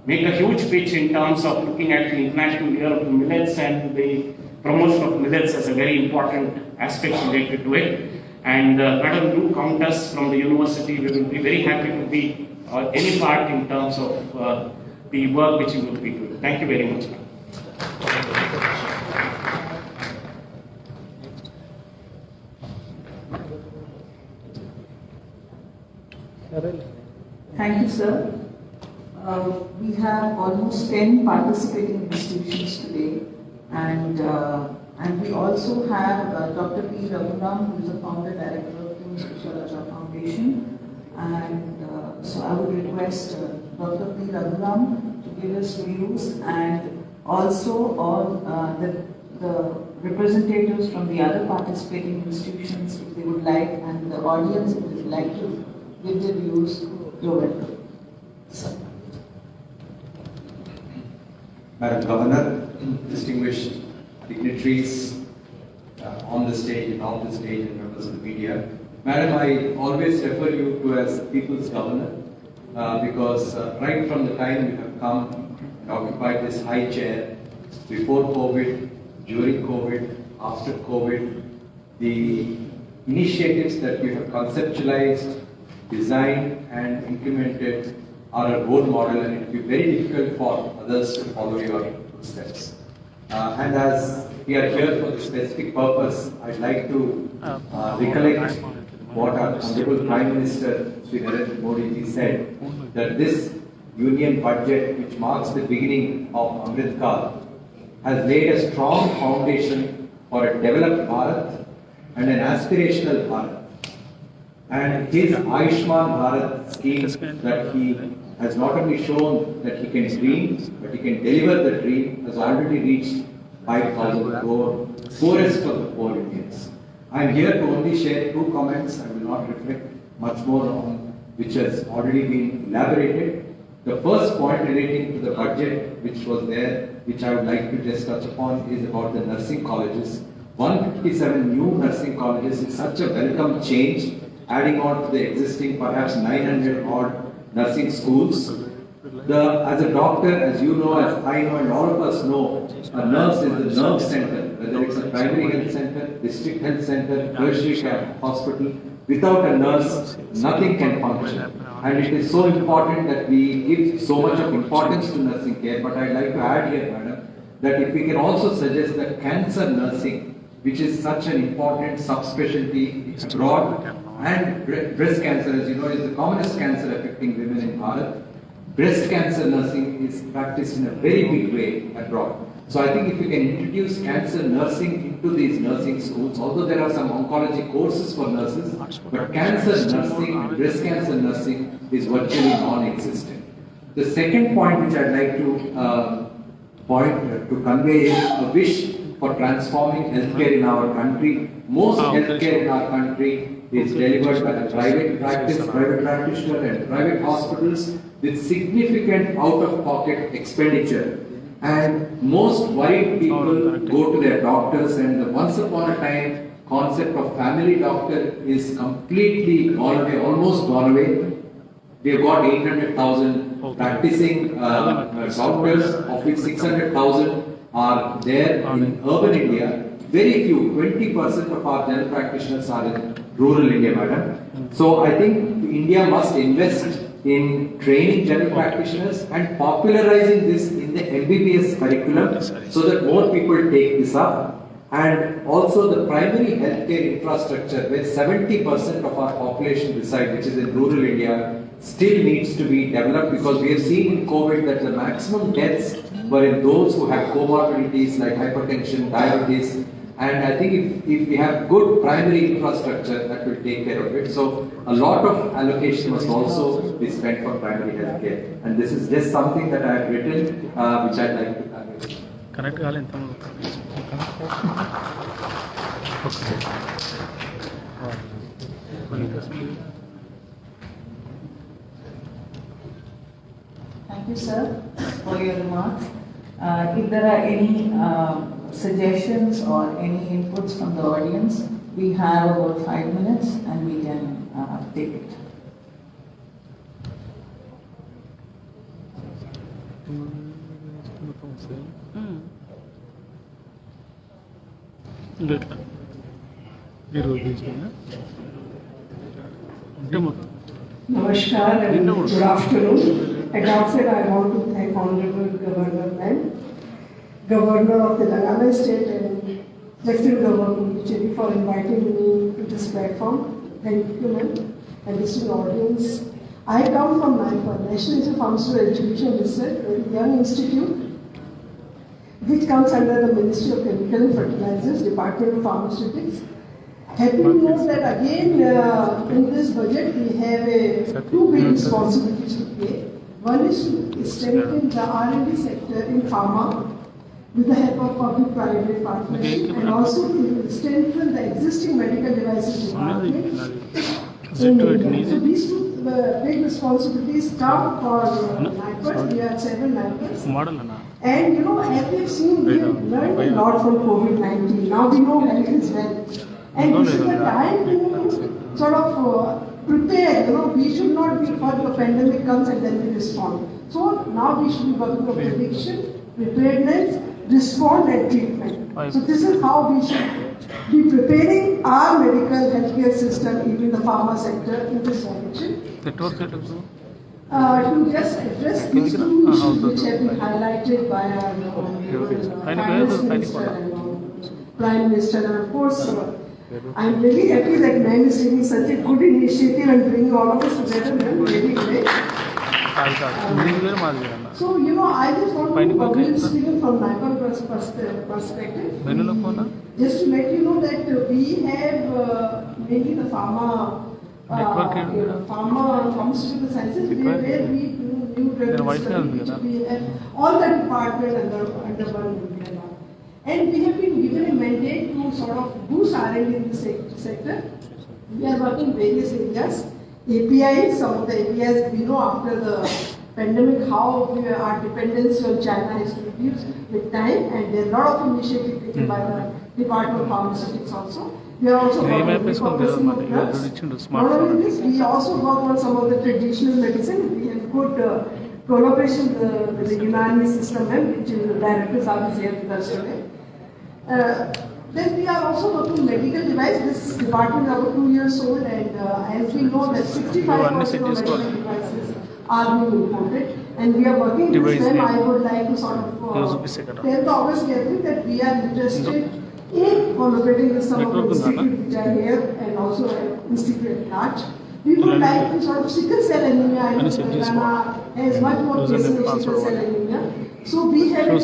make a huge pitch in terms of looking at the International Year of the Millets and the promotion of millets as a very important aspect related to it. And madam, do count us from the university. We will be very happy to be any part in terms of the work which you will be doing. Thank you very much, madam. Thank you, sir. We have almost 10 participating institutions today, and we also have Dr. P. Raghuram, who is the founder director of the Vishwaraja Foundation, and so I would request Dr. P. Raghuram to give us views, and also all the representatives from the other participating institutions, if they would like, and the audience, if they would like to give their views. You're welcome. Sir. Madam Governor, distinguished dignitaries on the stage and off the stage, and members of the media. Madam, I always refer you to as People's Governor because right from the time you have come and occupied this high chair, before COVID, during COVID, after COVID, the initiatives that you have conceptualized, designed and implemented are a role model, and it will be very difficult for others to follow your footsteps. And as we are here for this specific purpose, I'd like to recollect what our Honorable Prime Minister Sri Narendra Modi ji said, that this union budget, which marks the beginning of Ambedkar, has laid a strong foundation for a developed Bharat and an aspirational Bharat. And his Ayushman Bharat scheme that he has not only shown that he can dream, but he can deliver the dream, has already reached 5,000 crore, poorest of the poor Indians. I am here to only share two comments. I will not reflect much more on which has already been elaborated. The first point relating to the budget which was there, which I would like to just touch upon, is about the nursing colleges. 157 new nursing colleges is such a welcome change, adding on to the existing perhaps 900 odd nursing schools. As a doctor, as you know, as I know, and all of us know, a nurse is the nerve center, whether it's a primary health center, district health center, tertiary hospital. Without a nurse, nothing can function. And it is so important that we give so much of importance to nursing care. But I'd like to add here, madam, that if we can also suggest that cancer nursing, which is such an important subspecialty abroad, and breast cancer, as you know, is the commonest cancer affecting women in Bharat. Breast cancer nursing is practiced in a very big way abroad. So I think if we can introduce cancer nursing into these nursing schools, although there are some oncology courses for nurses, but cancer nursing, breast cancer nursing is virtually non-existent. The second point which I'd like to convey is a wish for transforming healthcare in our country. Most healthcare in our country is delivered by the private practitioner and private hospitals with significant out-of-pocket expenditure. And most worried people go to their doctors, and the once upon a time concept of family doctor is completely gone away, almost gone away. We have got 800,000 practicing doctors, of which 600,000 are there in urban India. Very few, 20% of our general practitioners are in rural India, madam. So I think India must invest in training general practitioners and popularizing this in the MBBS curriculum so that more people take this up. And also the primary healthcare infrastructure, where 70% of our population reside, which is in rural India, still needs to be developed, because we have seen in COVID that the maximum deaths were in those who have comorbidities like hypertension, diabetes. And I think if we have good primary infrastructure, that will take care of it. So a lot of allocation must also be spent for primary health care. And this is just something that I have written, which I'd like to convey. Connect Thank Thank you, sir, for your remarks. If there are any suggestions or any inputs from the audience, we have about 5 minutes and we can take it. Namaskar and good afternoon. At outset, I want to thank Honorable Governor Ma'am, Governor of the Telangana State and Executive Governor Puducherry for inviting me to this platform. Thank you, ma'am, and distinguished audience. I come from NIPA, National Institute of Pharmaceutical Education and Research, a very young institute which comes under the Ministry of Chemical and Fertilizers, Department of Pharmaceutics. Happy to know that again in this budget we have two big responsibilities to play. One is to strengthen the R&D sector in pharma with the help of public-private partnership, and also to strengthen the existing medical devices department in India. So these two big responsibilities come for NIPERS. We are 7 NIPERS. And you know, as we have seen, we have learned a lot from COVID-19. Now we know health is wealth. And this is the time to sort of prepare. You know, we should not be first the pandemic comes and then we respond. So now we should be working on prediction, preparedness, respond and treatment. So this is how we should be preparing our medical healthcare system, even the pharma sector, in this direction. To just address these two issues which have been highlighted by our Finance Minister and Prime Minister, and of course, I'm really happy that ma'am is taking such a good initiative and bringing all of us together, ma'am. Really great. So, you know, I just want to public speaking from NIPA perspective. Just to let you know that we have mainly the pharmaceutical sciences, where we do new drugs, we have all the department under one umbrella. And we have been given a mandate to sort of boost R&D in the sector. We are working in various areas. APIs, some of the APIs we know after the pandemic how our dependency on China has reduced with time, and there are a lot of initiatives taken by the Department of Pharmaceutics also. We are also working on repurposing of drugs. Not only this, we also work on some of the traditional medicine. We have good collaboration with the Unani system, which is the director's office here with us today. Then we are also working medical device. This department is about 2 years old, and as we know that 65% of medical devices are being imported, and we are working with them. I would like to sort of tell the August gathering that we are interested in collaborating with some of the institutes which are here, and also institute at large. We would like to sort of sickle cell anemia in Telangana has much more cases of sickle cell anemia. So we have a good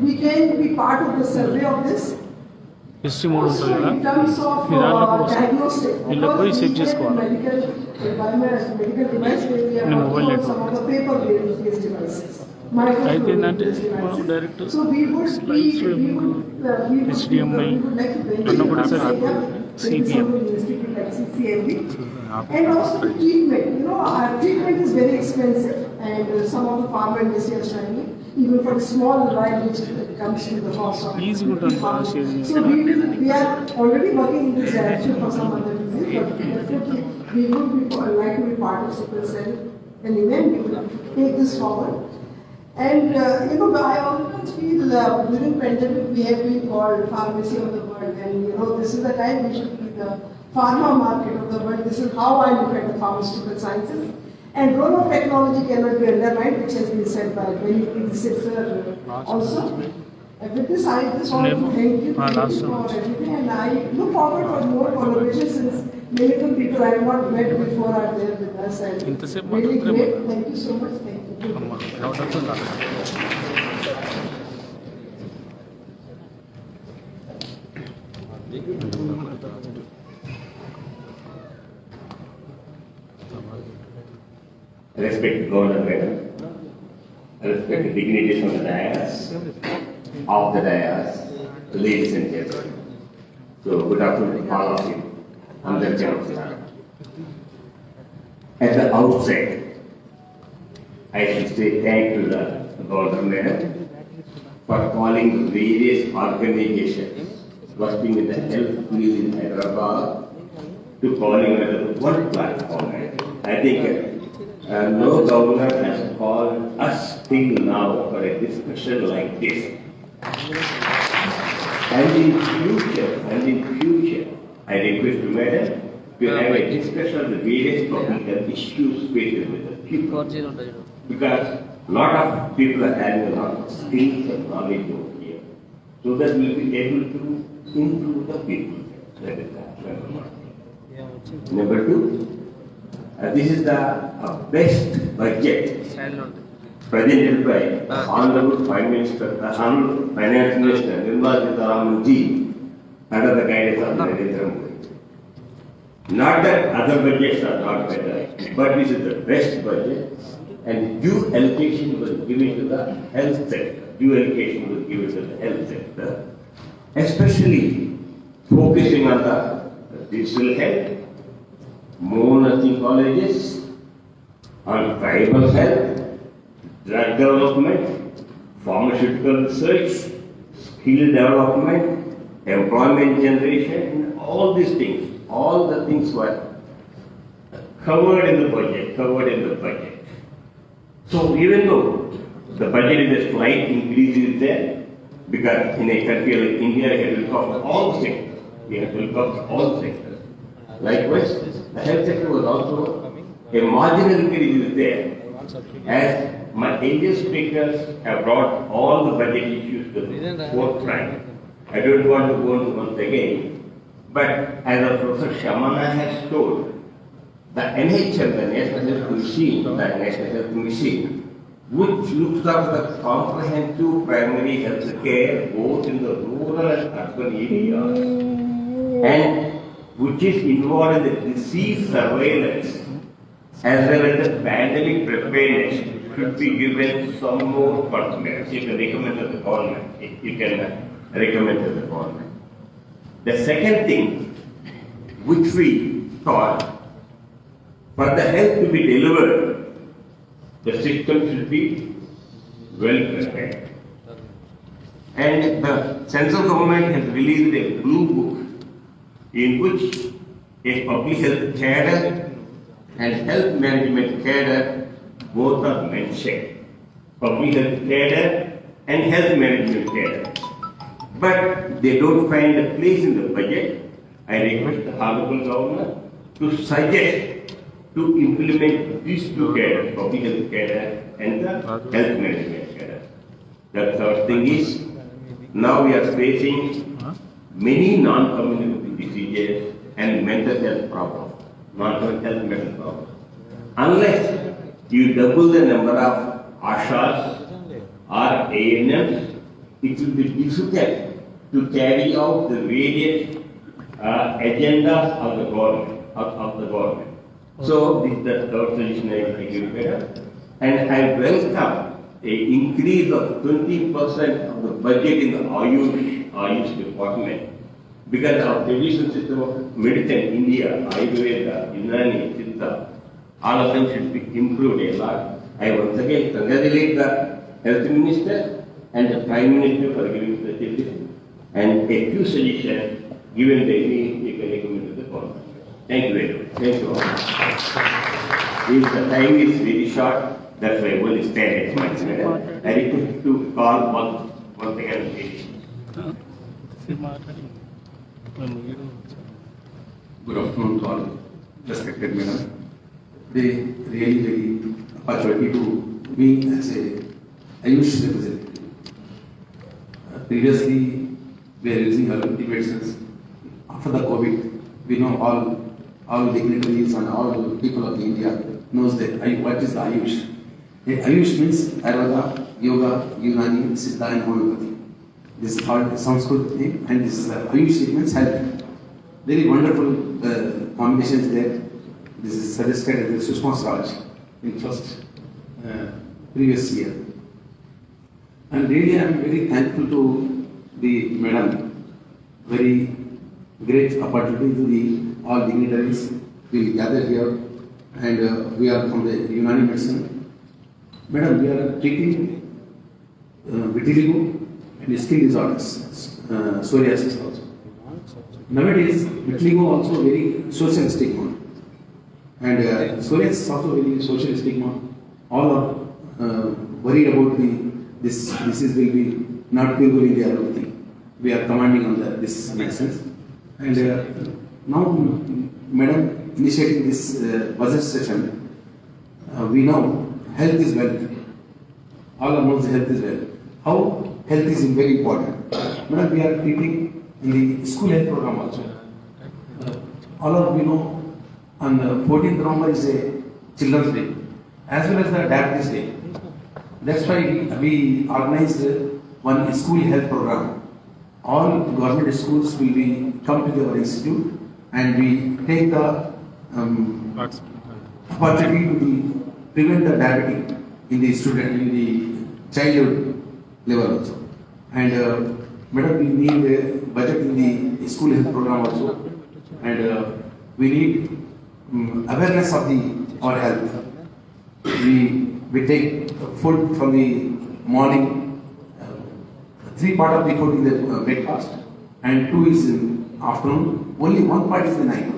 we can be part of the survey of this. Also in terms of diagnostic, medical device where we are working on some of the paper-based devices. So we would like to institute like CCMB. And also the treatment. You know, our treatment is very expensive, and some of the pharma industry are struggling. Even for a small device which comes with the cost of so we are already working in this direction for some other disease, but definitely we would be like to be part of sickle cell anemia. We will take this forward. And you know, I always feel during pandemic we have been called pharmacy of the world, and you know, this is the time we should be the pharma market of the world. This is how I look at the pharmaceutical sciences. And role of technology cannot be undermined, which has been said by many predecessors also. With this, I just want to thank you for everything, and I look forward for more collaboration since many of the people I have not met before are there with us. And really great. Thank you so much. Thank you. Respect Governor Madam, respect dignitaries on the dais, of the dais, ladies and gentlemen. So good afternoon to all of you. Andarki namaskaram. At the outset, I should say thank to the government for calling various organizations working in the health field in Hyderabad to calling it one platform. I think no governor has called us till now for a discussion like this. And in future, I request to Madam to have a discussion of the various public health issues faced with the people. Because a lot of people are having a lot of skills and knowledge over here. So that we will be able to improve the people. That is number one. Number two, this is the best budget presented by Honorable Prime Minister, Honorable Finance Minister, Nirmala Sitharaman ji, under the guidance of Narendra Modi. Not that other budgets are not better, but this is the best budget, and due allocation was given to the health sector. Due allocation was given to the health sector, especially focusing on the digital health, more nursing colleges, on tribal health, drug development, pharmaceutical research, skill development, employment generation, all these things. All the things were covered in the budget, So even though the budget is a slight increase is there, because in a country like India, we have to look after all the sectors. Likewise, the health sector was also a marginal increase is there. As my earlier speakers have brought all the budget issues to the forefront, I don't want to go into once again. But as Professor Shamana has told, the NHM, the National Health Machine, which looks after the comprehensive primary health care both in the rural and urban areas, and which is involved in the disease surveillance as well as the pandemic preparedness, should be given some more confidence. You can recommend to the government. The second thing which we thought, for the health to be delivered, the system should be well prepared. And the central government has released a blue book in which a public health cadre and health management cadre both are mentioned. Public health cadre and health management cadre. But they don't find a place in the budget. I request the Honorable Governor to suggest to implement these two cadres, public health cadre and the health management cadre. The third thing is, now we are facing many non-communicable diseases and mental health problems, mental problems. Unless you double the number of ASHAs or ANMs, it will be difficult to carry out the various agendas of the government. So this is the third solution I give better. And I welcome an increase of 20% of the budget in the Ayush department, because our traditional system of medicine, India, Ayurveda, Unani, Siddha, all of them should be improved a lot. I once again congratulate the Health Minister and the Prime Minister for giving the decision. And a few suggestions given by me, they can recommend to the government. Thank you very much. Thank you all. If the time is very short, that's why I will stand at my side. I request to call once again. Good afternoon to all respected madam. They really very opportunity to me as a Ayush representative. Previously, we are using allopathic medicines. After the COVID, we know all dignitaries and all people of India knows that what is the Ayush. Ayush means Ayurveda, Yoga, Unani, Siddha and Homeopathy. This is called Sanskrit name, and this is the Ayush means health. Very wonderful combinations there. This is suggested as the Sushma Swaraj in first previous year. And really I am very thankful to the madam. Very great opportunity to the all dignitaries will gather here and we are from the Unani medicine. Madam, we are treating vitiligo and skin disorders, psoriasis also. Nowadays, vitiligo also very social stigma, and psoriasis also very social stigma. All are worried about this disease will be not curable in their allopathy. We are commanding on this medicines, and now, Madam, initiating this budget session, we know health is wealth. All of us health is wealth. How health is very important. Madam, we are treating in the school health program also. All of you know, on 14th November is a Children's Day, as well as the Diabetes Day. That's why we organized one school health program. All government schools will be come to our institute, and we take the opportunity to prevent the diabetes in the student, in the childhood level also. And Madam, we need a budget in the school health program also, and we need awareness of our health. We take food from the morning, 3 part of the food in the breakfast, and 2 is in afternoon. Only 1 part is in night.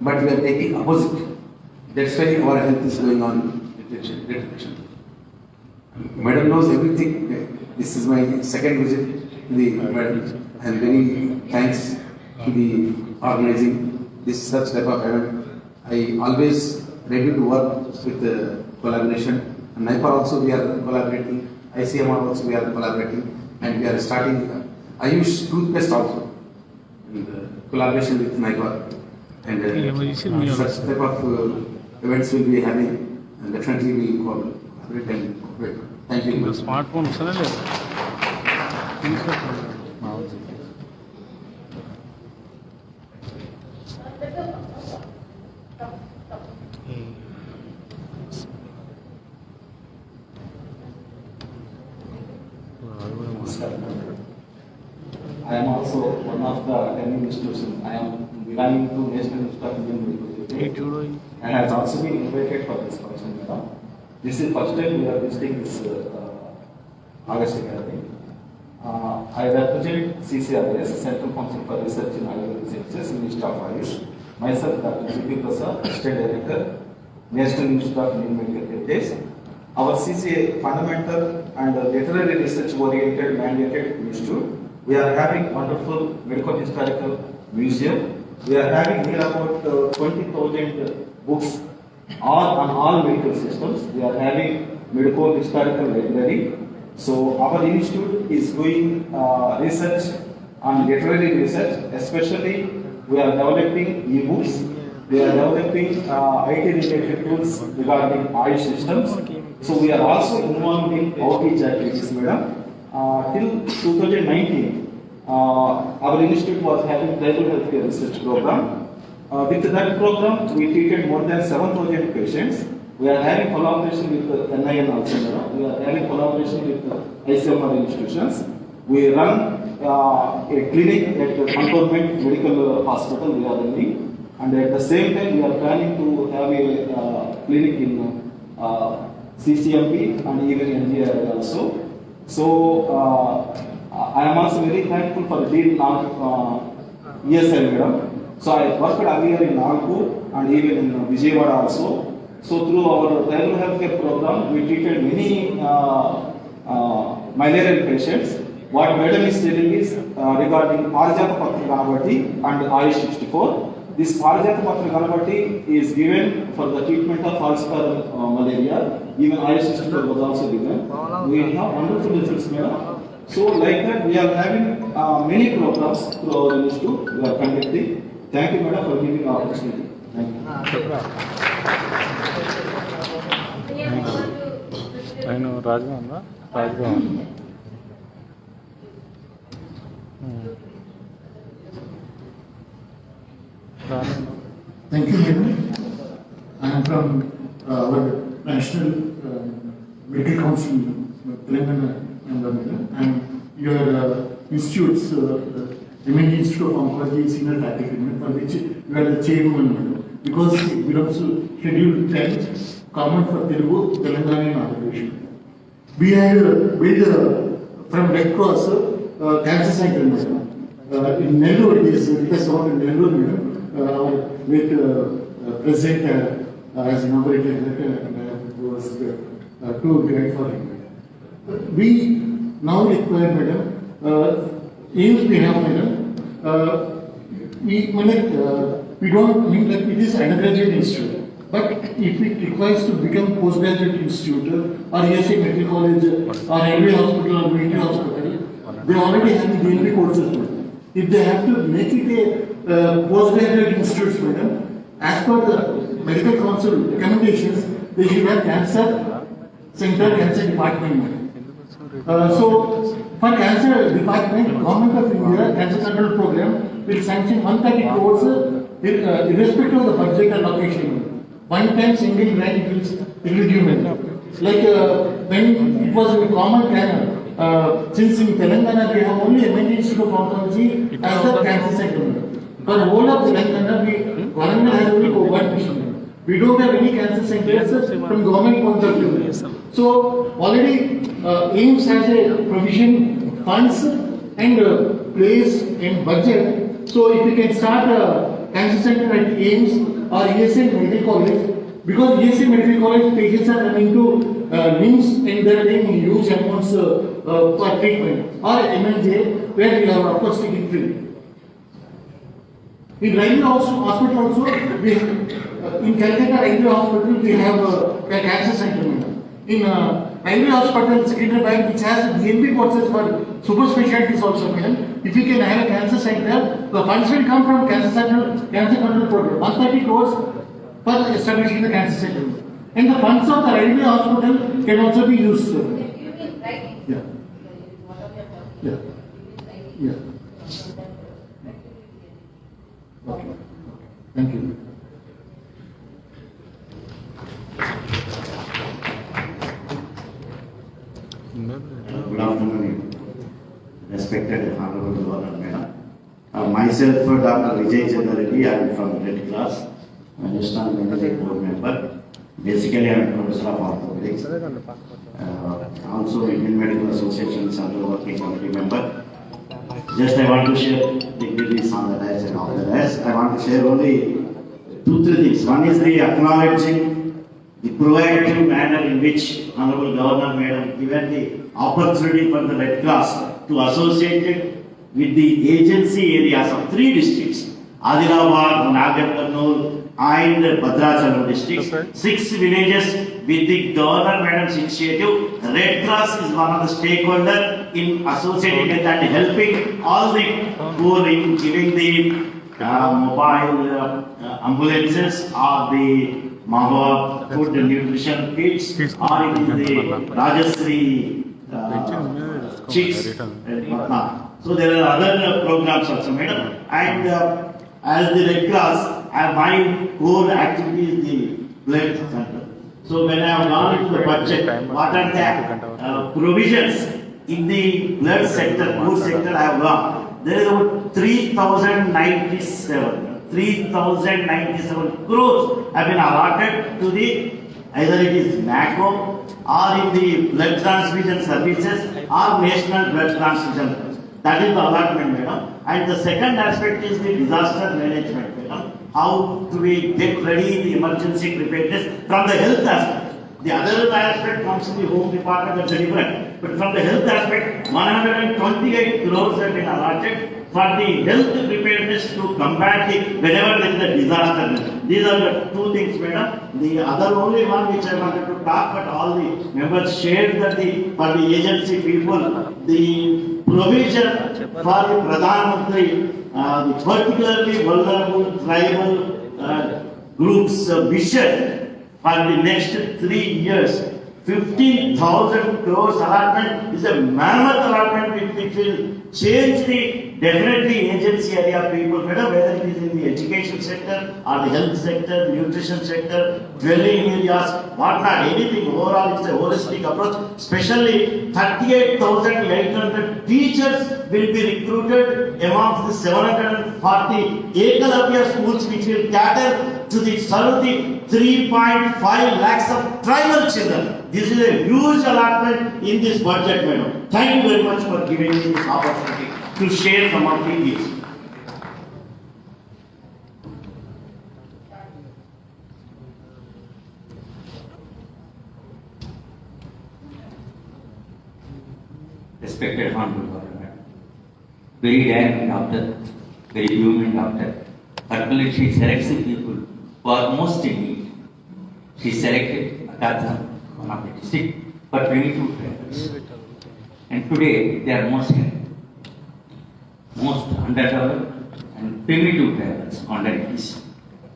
But we are taking opposite. That's why our health is going on deterioration. Madam knows everything. This is my second visit to the madam. I am very thanks to the organizing this such type of event. I always ready to work with collaboration. And NIPA also we are collaborating. ICMR also we are collaborating, and we are starting Ayush toothpaste also in collaboration with NIPA. And such type of events will be having, and definitely we will collaborate and cooperate. Thank you. Smartphone I am also one of the attending institutions. I am belonging to National Institute of Indian Medical Education, and has also been invited for this function, madam. This is first time we are visiting this August Academy. I represent CCRS, Central Council for Research in Ayurvedic Sciences, Ministry of Ayush. Myself, Dr. G.P. Prasad, Assistant Director, National Institute of Indian Medical Education. Our CCA fundamental and literary research oriented mandated institute. We are having wonderful medical historical museum. We are having here about 20,000 books on all medical systems. We are having medical historical library. So our institute is doing research on literary research, especially we are developing e-books. We are developing IT related tools regarding Ayush systems. So we are also involved in outreach activities, madam. Till 2019, our institute was having tribal healthcare research program. With that program, we treated more than 7,000 patients. We are having collaboration with NIN also, madam. We are having collaboration with ICMR institutions. We run a clinic at the Cantonment Medical Hospital we are running. And at the same time, we are planning to have a clinic in CCMP and even NGR also. So I am also very thankful for the deal now ESL madam. So I worked earlier in Nagpur and even in Vijayawada also. So through our tribal healthcare program, we treated many malarial patients. What madam is telling is regarding Parijata Patra Ganapati and Ayush 64. This Parijata Patra Ganapati is given for the treatment of falciparum malaria. Even Ayush 64 was also given. We have wonderful results, madam. So like that, we are having many programs through our institute. We are conducting. Thank you, madam, for giving the opportunity. Thank you. I know Rajbhavan, Rajbhavan. Thank you, madam. I am from our National Medical Council, Telangana, and your institute's Indian Institute of Oncology Senior Faculty, for which you are the chairwoman, madam. because it belongs to Schedule 10, common for Telugu, Telangana and Andhra Pradesh. We had built from Red Cross cancer center in Nellore. It is found in Nellore, our late president has inaugurated that and was too great for him. We now require, madam, aims we have, madam, we don't mean that it is undergraduate institute. But if it requires to become postgraduate institute or ESA medical college or MD hospital or military hospital, they already have the DNB courses. If they have to make it a postgraduate institute, madam, as per the medical council recommendations, they should have cancer center, cancer department. So for cancer department, Government of India Cancer Control Program will sanction 130 crores irrespective of the budget allocation. One time single grant it will give money. Like when it was in a common manner, since in Telangana we have only MND Institute of Oncology as the cancer center. For the whole of Telangana, government has only one mission. We don't have any cancer centers from government point of view. So already AIMS has a provision funds and place and budget. So if we can start a cancer center at AIMS or ESA Medical College, because ESA Medical College patients are coming to NIMS and they are paying huge amounts for treatment, or MNJ where we have of course taking free. In Railway Hospital also, we in Calcutta Railway Hospital we have a cancer center. In Railway Hospital, Secretariat, which has DNB courses for super specialties also, madam. If you can have a cancer center, the funds will come from cancer control program. 130 crores for establishing the cancer center. And the funds of the Railway Hospital can also be used. Yeah. Yeah. Yeah. Okay. Thank you. Good afternoon, respected Honorable Governor Madam. Myself, Dr. Vijay Chandra Reddy, I am from Red Cross, National Managing Board Member. Basically, I am Professor of Orthopedics. Also, Indian Medical Association Central Working Committee member. Just I want to share dignities on the dais and all the rest. I want to share only 2-3 things. One is the acknowledging the proactive manner in which Honorable Governor Madam given the opportunity for the Red Cross to associate it with the agency areas of 3 districts, Adilabad, Nagarkarnool and Bhadrachalam districts, 6 villages with the Governor Madam's initiative. Red Cross is one of the stakeholders in associating with that, helping all the poor in giving the mobile ambulances or the Mahua food and nutrition kits, or it is the Rajasri chicks. So there are other programs also, madam. And as the Red Cross, my core activity is the blood center. So when I have gone into the budget, what are the provisions in the blood sector, core sector I have gone? There is about 3,097 crores have been allotted to the, either it is NACO or in the blood transfusion services or national blood transfusion. That is the allotment, madam. And the second aspect is the disaster management, madam. How do we get ready in the emergency preparedness from the health aspect? The other aspect comes in the home department, that's different. But from the health aspect, 128 crores have been allotted for the health preparedness to combat it whenever there is a disaster. These are the 2 things, madam. The other only one which I wanted to talk, but all the members shared that for the agency people, the provision for the Pradhan Mantri, particularly vulnerable tribal groups vision for the next 3 years. 15,000 crores allotment is a mammoth allotment which will change the definitely agency area people, whether it is in the education sector or the health sector, nutrition sector, dwelling areas, whatnot, anything. Overall, it's a holistic approach. Especially 38,800 teachers will be recruited amongst the 740 Ekalabya schools, which will cater to the 3.5 lakhs of tribal children. This is a huge allotment in this budget, madam. Thank you very much for giving me this opportunity to share some of the views. Respected Honorable Governor, very dynamic doctor, very human doctor. Particularly, she selects the people who are most in need. She selected Agatha, one of the district, for 22 tribals. And today, they are most underdeveloped and primitive tribals under this.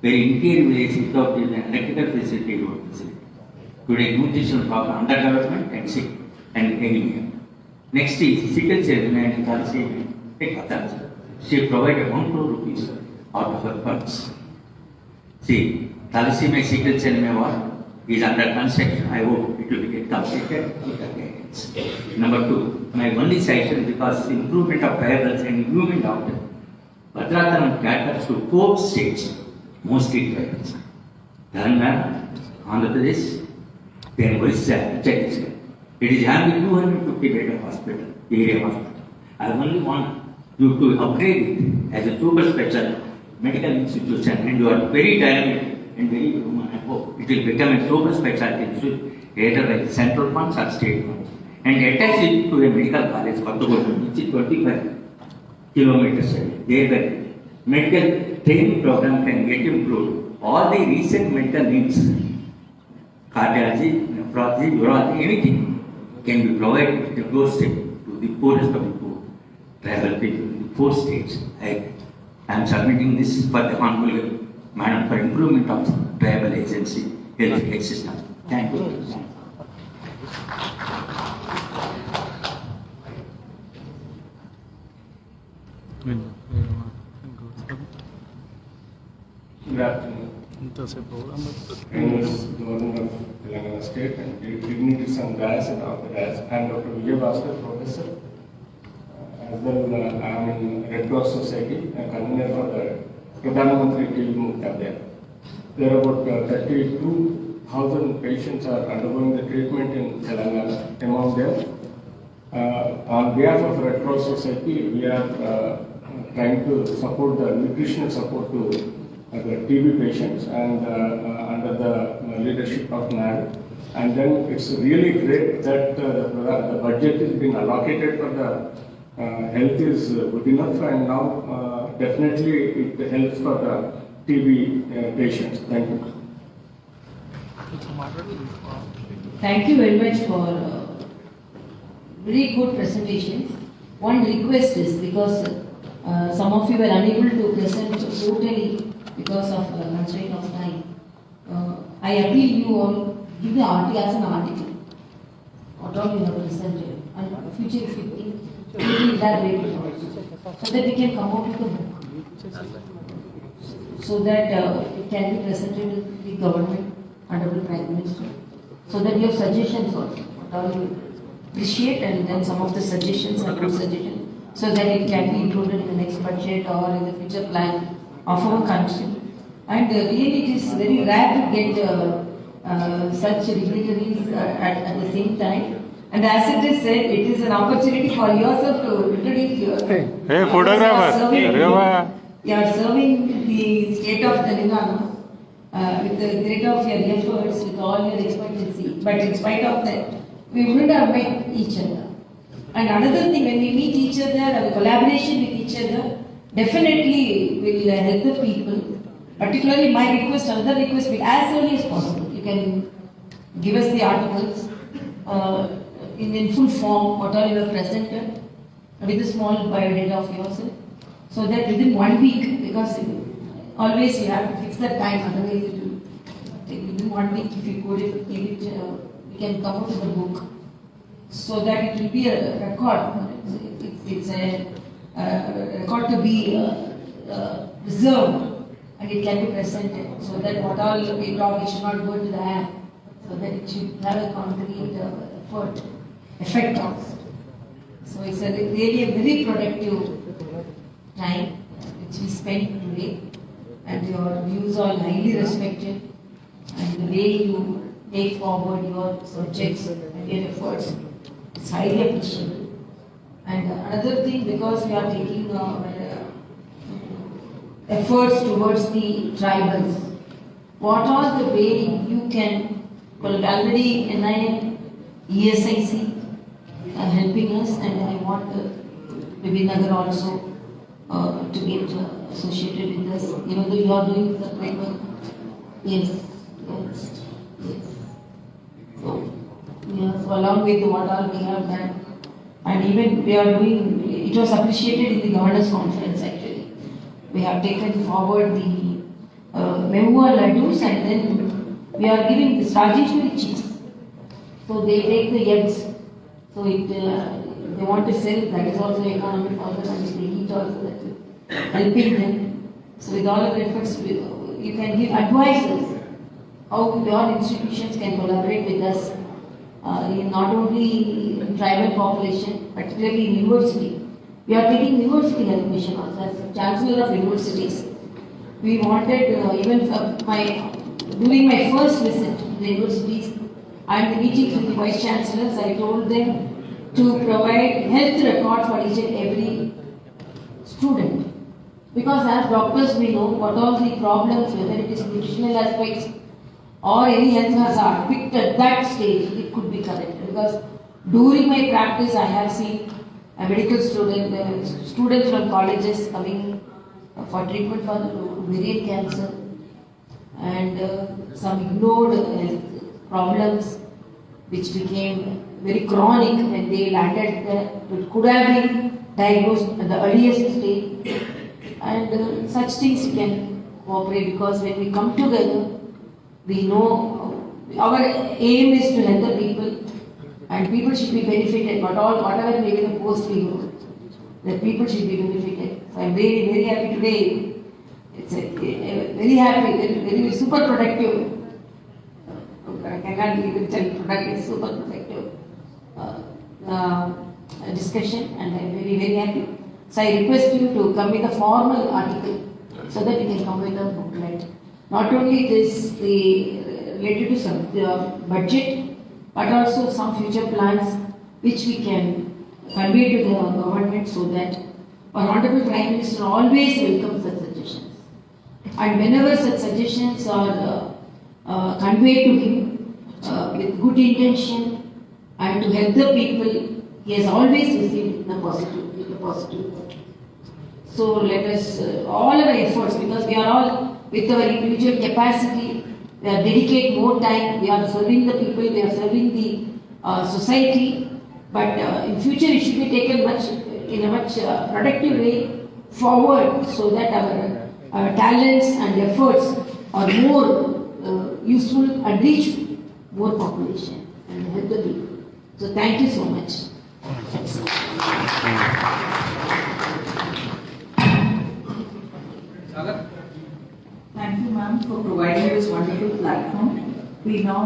Very interior village without even electrical facility, road facility. Today, nutritional problem, underdevelopment and sick and anemia. Next is sickle cell and thalassemia. She provided 1 crore rupees out of her funds. See, thalassemia sickle cell is under construction. I hope it will get completed with the guidance. Number 2, my only suggestion, because improvement of tribals and human doctor, Bhadratanam caters to 4 states, mostly tribals. Telangana, Andhra Pradesh, then Orissa, Chhattisgarh. It is having 250 bed hospital, area hospital. I only want you to upgrade it as a super special medical institution, and you are very dynamic and very human. I hope it will become a super specialty institution, either by the central funds or state funds, and attach it to a medical college, which is 25 kilometers away. There, the medical training program can get improved. All the recent medical needs, cardiology, nephrology, urology, anything, can be provided at a doorstep to the poorest of the poor, tribal people in 4 states. I am submitting this for the Honorable Madam for improvement of tribal agency health care system. Thank you. Good afternoon. Famous Governor of Telangana State and dignitaries on dais and off the dais. I am Dr. BHEEM, Professor. As well, I am in Red Cross Society and convener for the Pradhan Mantri TV India. There are about 32,000 patients are undergoing the treatment in Telangana. Among them, on behalf of Red Cross Society, we are trying to support the nutritional support to the TB patients and under the leadership of NAD. And then it's really great that the budget is being allocated for the health is good enough, and now definitely it helps for the TB patients. Thank you. Thank you very much for very good presentations. One request is, because some of you were unable to present totally because of constraint of time, I appeal you all, give the article as an article. What all you have presented, and future if you think, maybe elaborate it also, so that we can come out with a book, so that it can be presented to the government under the Prime Minister, so that your suggestions also, what all you appreciate, and then some of the suggestions are good suggestions, so that it can be included in the next budget or in the future plan of our country. And really it is very rare to get such dignitaries at the same time. And as it is said, it is an opportunity for yourself to introduce yourself. Hey, photographer! You are serving the state of Telangana with the great of your efforts, with all your expertise. But in spite of that, we wouldn't have met each other. And another thing, when we meet each other, our collaboration with each other, definitely will help the people. Particularly my request, another request, as early as possible, you can give us the articles in full form, what all you have presented, with a small biodata of yourself, so that within 1 week, because always you have to fix that time, otherwise it will take within 1 week. If you could, we can come out with a book, so that it will be a record. It's a record to be preserved and it can be presented so that what all we talk, it should not go to the air, so that it should have a concrete effect on it. So it's really a very productive time which we spent today, and your views are highly respected, and the way you take forward your subjects and your efforts is highly appreciable. And another thing, because we are taking efforts towards the tribals, what are the way you can, well, already NIM, ESIC are helping us, and I want Nagar also to get associated with us, even though you are doing the great work. Yes, yes, yes. So along with what all we have done, and even we are doing, it was appreciated in the governors conference actually. We have taken forward the Mehua laddus, and then we are giving the Rajeshwari chicks. So they take the eggs. So it, they want to sell, that is also economic for them, and if they eat also, that is helping them. So with all of the efforts, you can give advices how your institutions can collaborate with us in not only in tribal population, particularly in university. We are taking university health mission also as Chancellor of Universities. We wanted, even during my first visit to the universities, I am meeting with the Vice Chancellors, I told them to provide health record for each and every student. Because as doctors we know what all the problems, whether it is nutritional aspects or any health hazard picked at that stage, it could be corrected. Because during my practice I have seen a medical student, students from colleges coming for treatment for ovarian cancer, and some ignored health problems which became very chronic when they landed there. It could have been diagnosed at the earliest stage, and such things you can cooperate, because when we come together, we know our aim is to help the people, and people should be benefited, but whatever may be the post we go, the people should be benefited. So I am very, very happy today. It's very happy, very super productive. I cannot even tell productive, super productive discussion, and I am very, very happy. So I request you to come with a formal article so that you can come with a booklet. Not only this, related to some budget, but also some future plans which we can convey to the government, so that our Honorable Prime Minister always welcomes such suggestions. And whenever such suggestions are conveyed to him with good intention and to help the people, he has always received in a positive way. So let us, all our efforts, because we are all with our individual capacity, we are dedicate more time, we are serving the people, we are serving the society, but in future it should be taken in a much productive way forward, so that our talents and efforts are more useful and reach more population and help the people. So thank you so much. Thank you, ma'am, for providing this wonderful platform. We now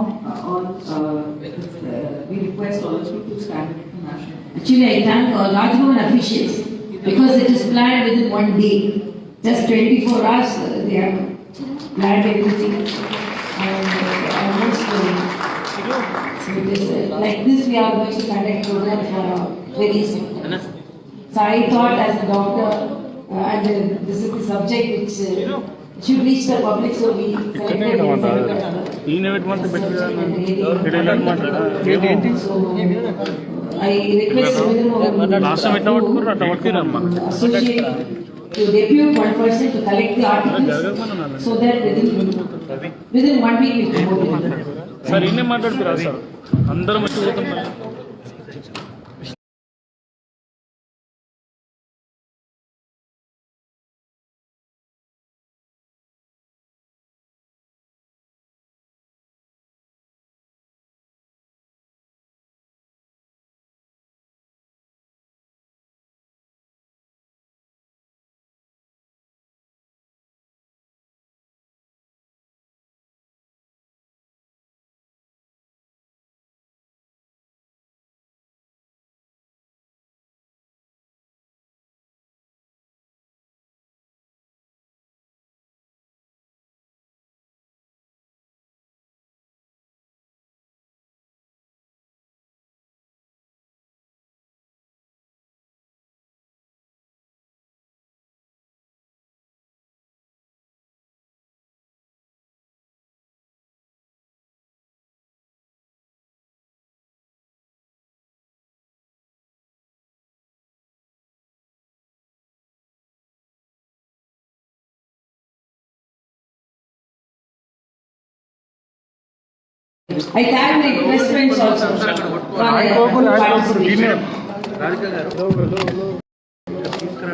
we request all of you to stand at the national. Actually, I thank Rajbhavan officials, because it is planned within one day. Just 24 hours they have planned everything. And almost, so it is like this we are going to conduct program for very soon. So I thought as a doctor, and this is the subject which should reach the public, so we selected I request to depute one person to collect the articles, so that within 1 week we can vote. Sir, inne maatladutira sir. Andaram వచ్చి పోతాం. I thank my best friends also for their participating.